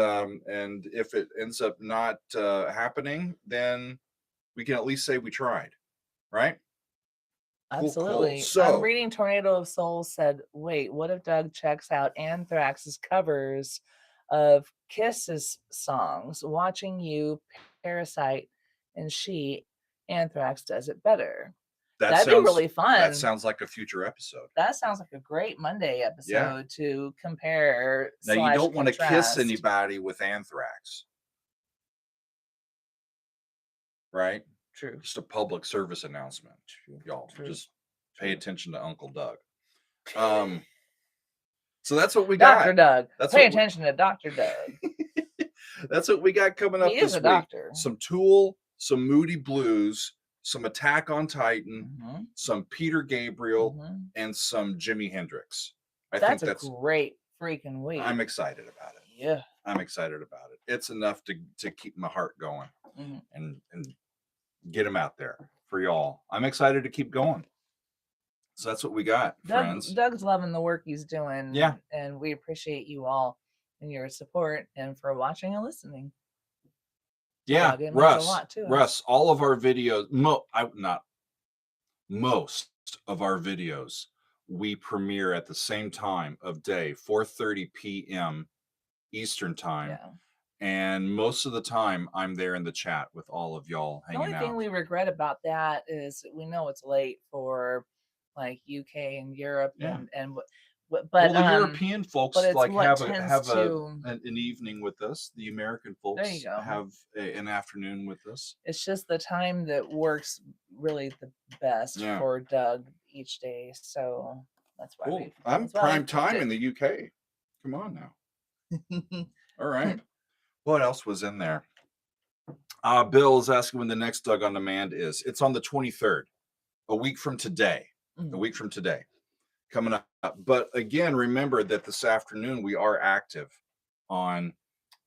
[SPEAKER 1] if it ends up not happening, then we can at least say we tried, right? Cool, cool.
[SPEAKER 2] Absolutely. I'm
[SPEAKER 1] So
[SPEAKER 2] reading Tornado of Souls said, wait, what if Doug checks out Anthrax's covers of Kiss's songs? Watching You, Parasite, and She, Anthrax does it better.
[SPEAKER 1] that
[SPEAKER 2] That'd be
[SPEAKER 1] sounds
[SPEAKER 2] really
[SPEAKER 1] that
[SPEAKER 2] fun.
[SPEAKER 1] sounds like a future episode.
[SPEAKER 2] That sounds like a great Monday
[SPEAKER 1] Yeah.
[SPEAKER 2] episode to compare
[SPEAKER 1] Now you
[SPEAKER 2] slash
[SPEAKER 1] don't want to kiss
[SPEAKER 2] contrast.
[SPEAKER 1] anybody with anthrax, right?
[SPEAKER 2] True.
[SPEAKER 1] Just a public service announcement, y'all.
[SPEAKER 2] True.
[SPEAKER 1] Just pay
[SPEAKER 2] True.
[SPEAKER 1] attention to Uncle Doug. So that's what we
[SPEAKER 2] Dr.
[SPEAKER 1] got.
[SPEAKER 2] Doug.
[SPEAKER 1] That's
[SPEAKER 2] Pay
[SPEAKER 1] what we,
[SPEAKER 2] attention to Dr. Doug.
[SPEAKER 1] that's what we got coming
[SPEAKER 2] He
[SPEAKER 1] up
[SPEAKER 2] is
[SPEAKER 1] this
[SPEAKER 2] a
[SPEAKER 1] week.
[SPEAKER 2] doctor.
[SPEAKER 1] Some Tool, some Moody Blues, some Attack on Titan,
[SPEAKER 2] Mm-hmm.
[SPEAKER 1] some Peter Gabriel,
[SPEAKER 2] Mm-hmm.
[SPEAKER 1] and some Jimi Hendrix. I
[SPEAKER 2] That's
[SPEAKER 1] think
[SPEAKER 2] a great freaking week.
[SPEAKER 1] I'm excited about it.
[SPEAKER 2] Yeah.
[SPEAKER 1] I'm excited about it. It's enough to keep my heart going
[SPEAKER 2] Mm-hmm.
[SPEAKER 1] and get them out there. for y'all. I'm excited to keep going. So that's what we got, friends.
[SPEAKER 2] Doug's loving the work he's doing.
[SPEAKER 1] Yeah.
[SPEAKER 2] And we appreciate you all and your support and for watching and listening.
[SPEAKER 1] Yeah,
[SPEAKER 2] Doug, it means a lot to us.
[SPEAKER 1] Russ, all of our videos, most of our videos, we premiere at the same time of day, 4:30 p.m. Eastern time.
[SPEAKER 2] Yeah.
[SPEAKER 1] And most of the time, I'm there in the chat with all of y'all
[SPEAKER 2] The
[SPEAKER 1] hanging
[SPEAKER 2] only
[SPEAKER 1] out.
[SPEAKER 2] thing we regret about that is we know it's late for like UK and Europe but
[SPEAKER 1] well, the European folks
[SPEAKER 2] but it's
[SPEAKER 1] like
[SPEAKER 2] what
[SPEAKER 1] have
[SPEAKER 2] tends to
[SPEAKER 1] an evening with us. The American folks
[SPEAKER 2] There you go.
[SPEAKER 1] have an afternoon with us.
[SPEAKER 2] It's just the time that works really the best for Doug each day. So that's why
[SPEAKER 1] cool. I'm prime time in the UK. Come on now. All right. What else was in there? Bill is asking when the next Doug on Demand is. It's on the 23rd, a week from today. A week from today, coming up. But again, remember that this afternoon we are active on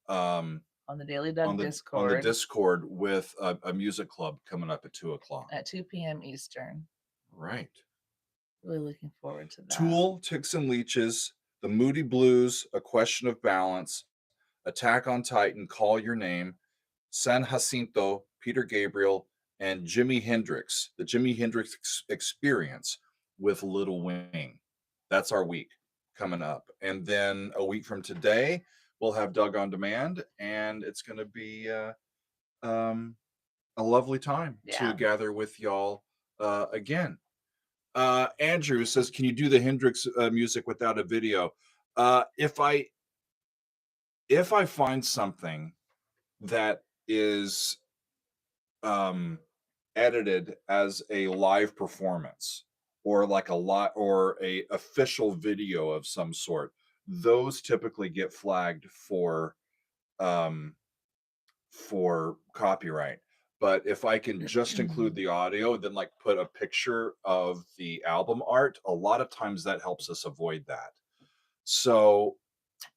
[SPEAKER 2] the Daily Doug Discord.
[SPEAKER 1] On the Discord with a music club coming up at 2:00
[SPEAKER 2] at 2 p.m. Eastern.
[SPEAKER 1] Right.
[SPEAKER 2] Really looking forward to that.
[SPEAKER 1] Tool, Ticks and Leeches, The Moody Blues, A Question of Balance, Attack on Titan, Call Your Name, San Jacinto, Peter Gabriel, and Jimi Hendrix, the Jimi Hendrix Experience with Little Wing. That's our week coming up. And then a week from today, we'll have Doug on Demand, and it's going to be a lovely time to gather with y'all again. Andrew says, can you do the Hendrix music without a video? If I find something that is edited as a live performance or like or a official video of some sort, those typically get flagged for copyright. But if I can just include the audio, then like put a picture of the album art, a lot of times that helps us avoid that. So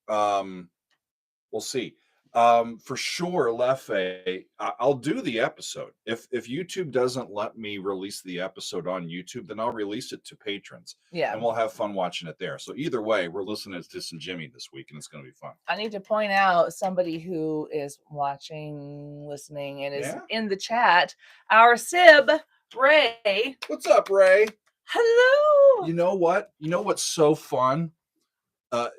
[SPEAKER 1] we'll see. For sure, Leffe, I'll do the episode. If YouTube doesn't let me release the episode on YouTube, then I'll release it to patrons.
[SPEAKER 2] Yeah.
[SPEAKER 1] And we'll have fun watching it there. So either way, we're listening to some Jimmy this week, and it's going to be fun.
[SPEAKER 2] I need to point out somebody who is watching, listening, and is in the chat. Our Sib, Ray.
[SPEAKER 1] What's up, Ray?
[SPEAKER 2] Hello.
[SPEAKER 1] You know what? You know what's so fun? I'm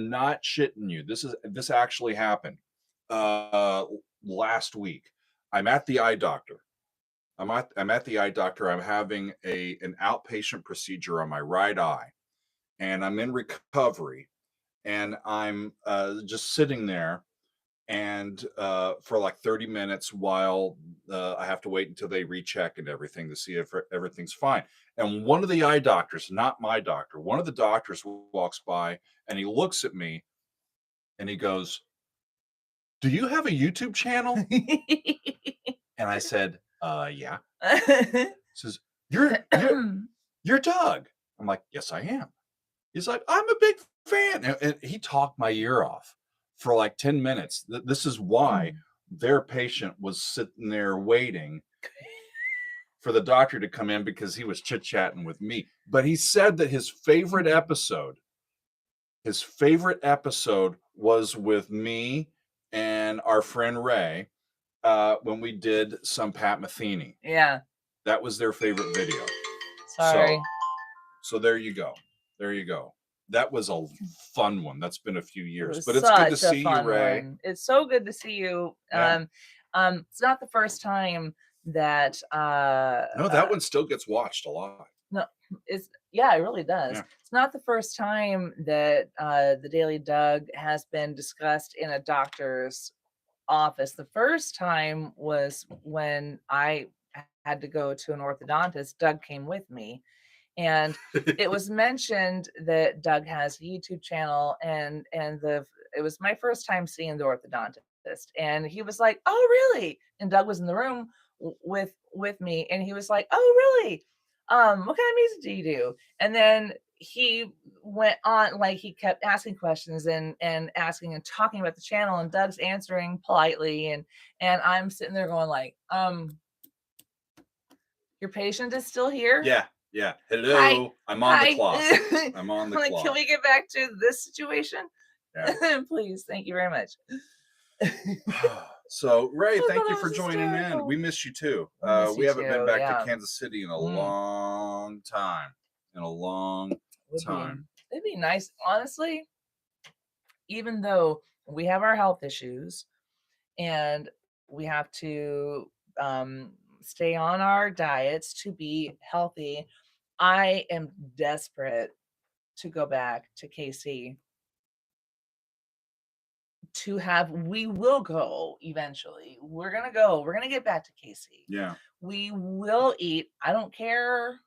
[SPEAKER 1] not shitting you. This actually happened last week. I'm at the eye doctor. I'm at the eye doctor. I'm having an outpatient procedure on my right eye, and I'm in recovery, and I'm just sitting there, and for like 30 minutes while I have to wait until they recheck and everything to see if everything's fine. And one of the eye doctors, not my doctor, one of the doctors walks by and he looks at me and he goes, "Do you have a YouTube channel?" And I said, yeah. He says, You're Doug. I'm like, yes, I am. He's like, I'm a big fan. And he talked my ear off for like 10 minutes. This is why their patient was sitting there waiting for the doctor to come in, because he was chit-chatting with me. But he said that his favorite episode was with me and our friend Ray when we did some Pat Metheny.
[SPEAKER 2] Yeah.
[SPEAKER 1] That was their favorite video.
[SPEAKER 2] Sorry.
[SPEAKER 1] So there you go. There you go. That was a fun one. That's been a few years, but it's good to see you, Ray.
[SPEAKER 2] It's so good to see you.
[SPEAKER 1] Yeah.
[SPEAKER 2] It's not the first time that
[SPEAKER 1] no, that one still gets watched a lot.
[SPEAKER 2] No, it really does. Yeah. It's not the first time that the Daily Doug has been discussed in a doctor's office. The first time was when I had to go to an orthodontist. Doug came with me. And it was mentioned that Doug has a YouTube channel, and it was my first time seeing the orthodontist, and he was like, "Oh, really?" And Doug was in the room with me, and he was like, "Oh, really? What kind of music do you do?" And then he went on, like he kept asking questions and asking and talking about the channel, and Doug's answering politely, and I'm sitting there going like, Your patient is still here?
[SPEAKER 1] Yeah, yeah.
[SPEAKER 2] Hi.
[SPEAKER 1] Hello. I'm on the
[SPEAKER 2] Hi.
[SPEAKER 1] clock. I'm on the
[SPEAKER 2] Like,
[SPEAKER 1] clock.
[SPEAKER 2] can we get back to this situation?
[SPEAKER 1] Yeah.
[SPEAKER 2] Please. Thank you very much.
[SPEAKER 1] So, Ray,
[SPEAKER 2] I
[SPEAKER 1] thank
[SPEAKER 2] thought
[SPEAKER 1] you
[SPEAKER 2] it
[SPEAKER 1] for
[SPEAKER 2] was
[SPEAKER 1] joining in. We
[SPEAKER 2] hysterical.
[SPEAKER 1] miss you too.
[SPEAKER 2] I miss
[SPEAKER 1] We
[SPEAKER 2] you
[SPEAKER 1] haven't been
[SPEAKER 2] too.
[SPEAKER 1] back to
[SPEAKER 2] Yeah.
[SPEAKER 1] Kansas City in a
[SPEAKER 2] Mm.
[SPEAKER 1] long time. In a long time.
[SPEAKER 2] It'd be nice, honestly, even though we have our health issues and we have to stay on our diets to be healthy. I am desperate to go back to KC to have we will go eventually. We're gonna go. We're gonna get back to KC.
[SPEAKER 1] Yeah.
[SPEAKER 2] We will eat. I don't care.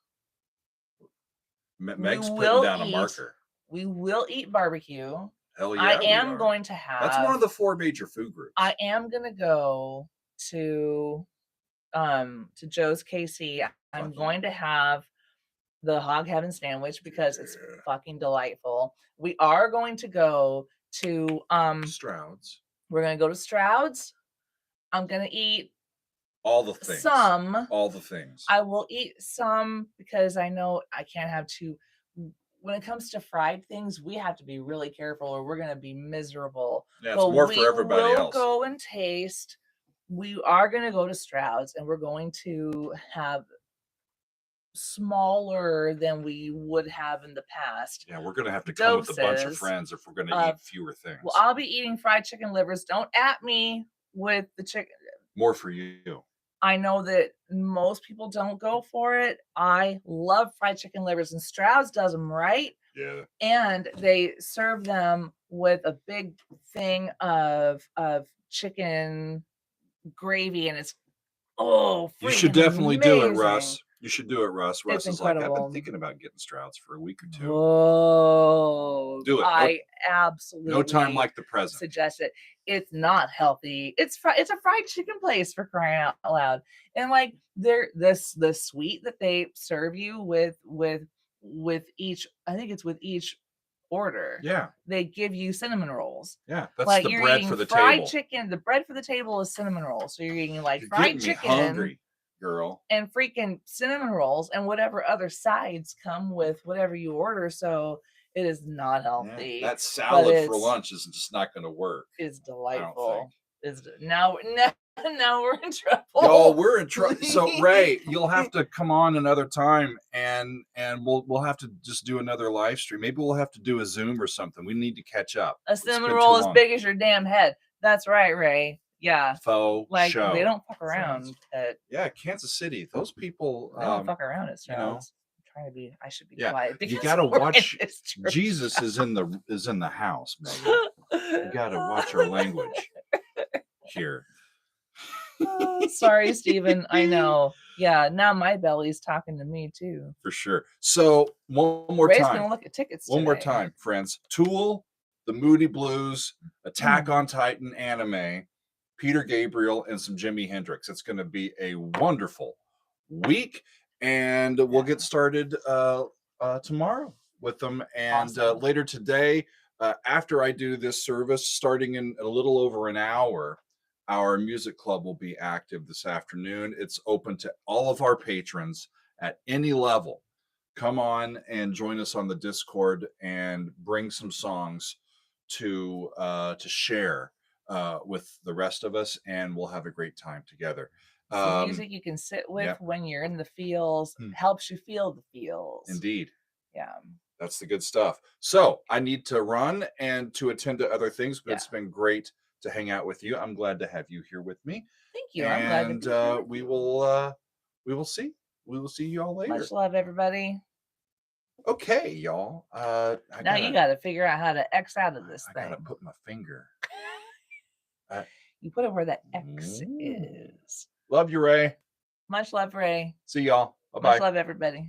[SPEAKER 1] Meg's
[SPEAKER 2] We
[SPEAKER 1] putting
[SPEAKER 2] will
[SPEAKER 1] down a
[SPEAKER 2] eat.
[SPEAKER 1] marker.
[SPEAKER 2] We will eat barbecue.
[SPEAKER 1] Hell
[SPEAKER 2] I
[SPEAKER 1] yeah, we
[SPEAKER 2] am
[SPEAKER 1] are.
[SPEAKER 2] going to have.
[SPEAKER 1] That's one of the 4 major food groups.
[SPEAKER 2] I am gonna go to Joe's KC. I'm
[SPEAKER 1] Fuck
[SPEAKER 2] going
[SPEAKER 1] yeah.
[SPEAKER 2] to have the Hog Heaven sandwich because it's fucking delightful. We are going to go to
[SPEAKER 1] Stroud's.
[SPEAKER 2] we're gonna go to Stroud's. I'm gonna eat
[SPEAKER 1] All the things.
[SPEAKER 2] some.
[SPEAKER 1] All the things.
[SPEAKER 2] I will eat some because I know I can't have too. When it comes to fried things, we have to be really careful or we're gonna be miserable.
[SPEAKER 1] Yeah, it's more for everybody
[SPEAKER 2] will
[SPEAKER 1] else.
[SPEAKER 2] go and taste. We are gonna go to Stroud's and we're going to have smaller than we would have in the past.
[SPEAKER 1] Yeah, we're gonna have to come with a bunch of
[SPEAKER 2] Doses
[SPEAKER 1] friends if we're gonna eat fewer things.
[SPEAKER 2] Well, I'll be eating fried chicken livers. Don't at me with the chicken.
[SPEAKER 1] More for you.
[SPEAKER 2] I know that most people don't go for it. I love fried chicken livers, and Stroud's does them right.
[SPEAKER 1] Yeah.
[SPEAKER 2] And they serve them with a big thing of chicken gravy, and it's
[SPEAKER 1] You should definitely do it,
[SPEAKER 2] amazing.
[SPEAKER 1] Russ. You should do it, Russ. Russ
[SPEAKER 2] It's
[SPEAKER 1] is like, I've
[SPEAKER 2] incredible.
[SPEAKER 1] been thinking about getting Stroud's for a week or 2.
[SPEAKER 2] Oh,
[SPEAKER 1] Do it.
[SPEAKER 2] I absolutely
[SPEAKER 1] No time like the present.
[SPEAKER 2] suggest it. It's not healthy. It's a fried chicken place for crying out loud. And like the sweet that they serve you with each, I think it's with each order.
[SPEAKER 1] Yeah.
[SPEAKER 2] They give you cinnamon rolls.
[SPEAKER 1] Yeah, that's
[SPEAKER 2] like
[SPEAKER 1] the
[SPEAKER 2] you're
[SPEAKER 1] bread
[SPEAKER 2] eating
[SPEAKER 1] for the
[SPEAKER 2] fried
[SPEAKER 1] table.
[SPEAKER 2] chicken. The bread for the table is cinnamon rolls. So you're eating like
[SPEAKER 1] You're
[SPEAKER 2] fried
[SPEAKER 1] getting me
[SPEAKER 2] chicken.
[SPEAKER 1] hungry, girl.
[SPEAKER 2] And freaking cinnamon rolls and whatever other sides come with whatever you order. So it is not healthy.
[SPEAKER 1] Yeah, that salad for lunch is just not going to work.
[SPEAKER 2] It's delightful. Now we're in trouble.
[SPEAKER 1] Y'all, we're in trouble. So Ray, you'll have to come on another time, and we'll have to just do another live stream. Maybe we'll have to do a Zoom or something. We need to catch up.
[SPEAKER 2] A cinnamon roll as big as your damn head. That's right, Ray. Yeah.
[SPEAKER 1] Faux
[SPEAKER 2] like
[SPEAKER 1] show.
[SPEAKER 2] They don't fuck around
[SPEAKER 1] yeah, Kansas City. Those people
[SPEAKER 2] they don't fuck around at Stroud's.
[SPEAKER 1] You know,
[SPEAKER 2] trying to be. I should be quiet.
[SPEAKER 1] You gotta watch. Jesus is in the house, Megan. You gotta watch our language here.
[SPEAKER 2] Sorry, Steven. I know. Yeah, now my belly's talking to me too.
[SPEAKER 1] For sure. So one more
[SPEAKER 2] Ray's
[SPEAKER 1] time.
[SPEAKER 2] gonna look at tickets.
[SPEAKER 1] One more time, friends. Tool, The Moody Blues, Attack on Titan anime, Peter Gabriel, and some Jimi Hendrix. It's going to be a wonderful week, and we'll get started tomorrow with them. And later today, after I do this service, starting in a little over an hour, our music club will be active this afternoon. It's open to all of our patrons at any level. Come on and join us on the Discord and bring some songs to share with the rest of us, and we'll have a great time together.
[SPEAKER 2] Some music you can sit with when you're in the feels helps you feel the feels.
[SPEAKER 1] Indeed.
[SPEAKER 2] Yeah.
[SPEAKER 1] That's the good stuff. So I need to run and to attend to other things, but it's been great to hang out with you. I'm glad to have you here with me.
[SPEAKER 2] Thank you.
[SPEAKER 1] And
[SPEAKER 2] I'm glad to be here.
[SPEAKER 1] we will see you all later.
[SPEAKER 2] Much love, everybody.
[SPEAKER 1] Okay, y'all.
[SPEAKER 2] Now you got to figure out how to X out of this thing.
[SPEAKER 1] I got to put my finger.
[SPEAKER 2] You put it where the X is.
[SPEAKER 1] Love you, Ray.
[SPEAKER 2] Much love, Ray.
[SPEAKER 1] See y'all. Bye-bye.
[SPEAKER 2] Much love, everybody.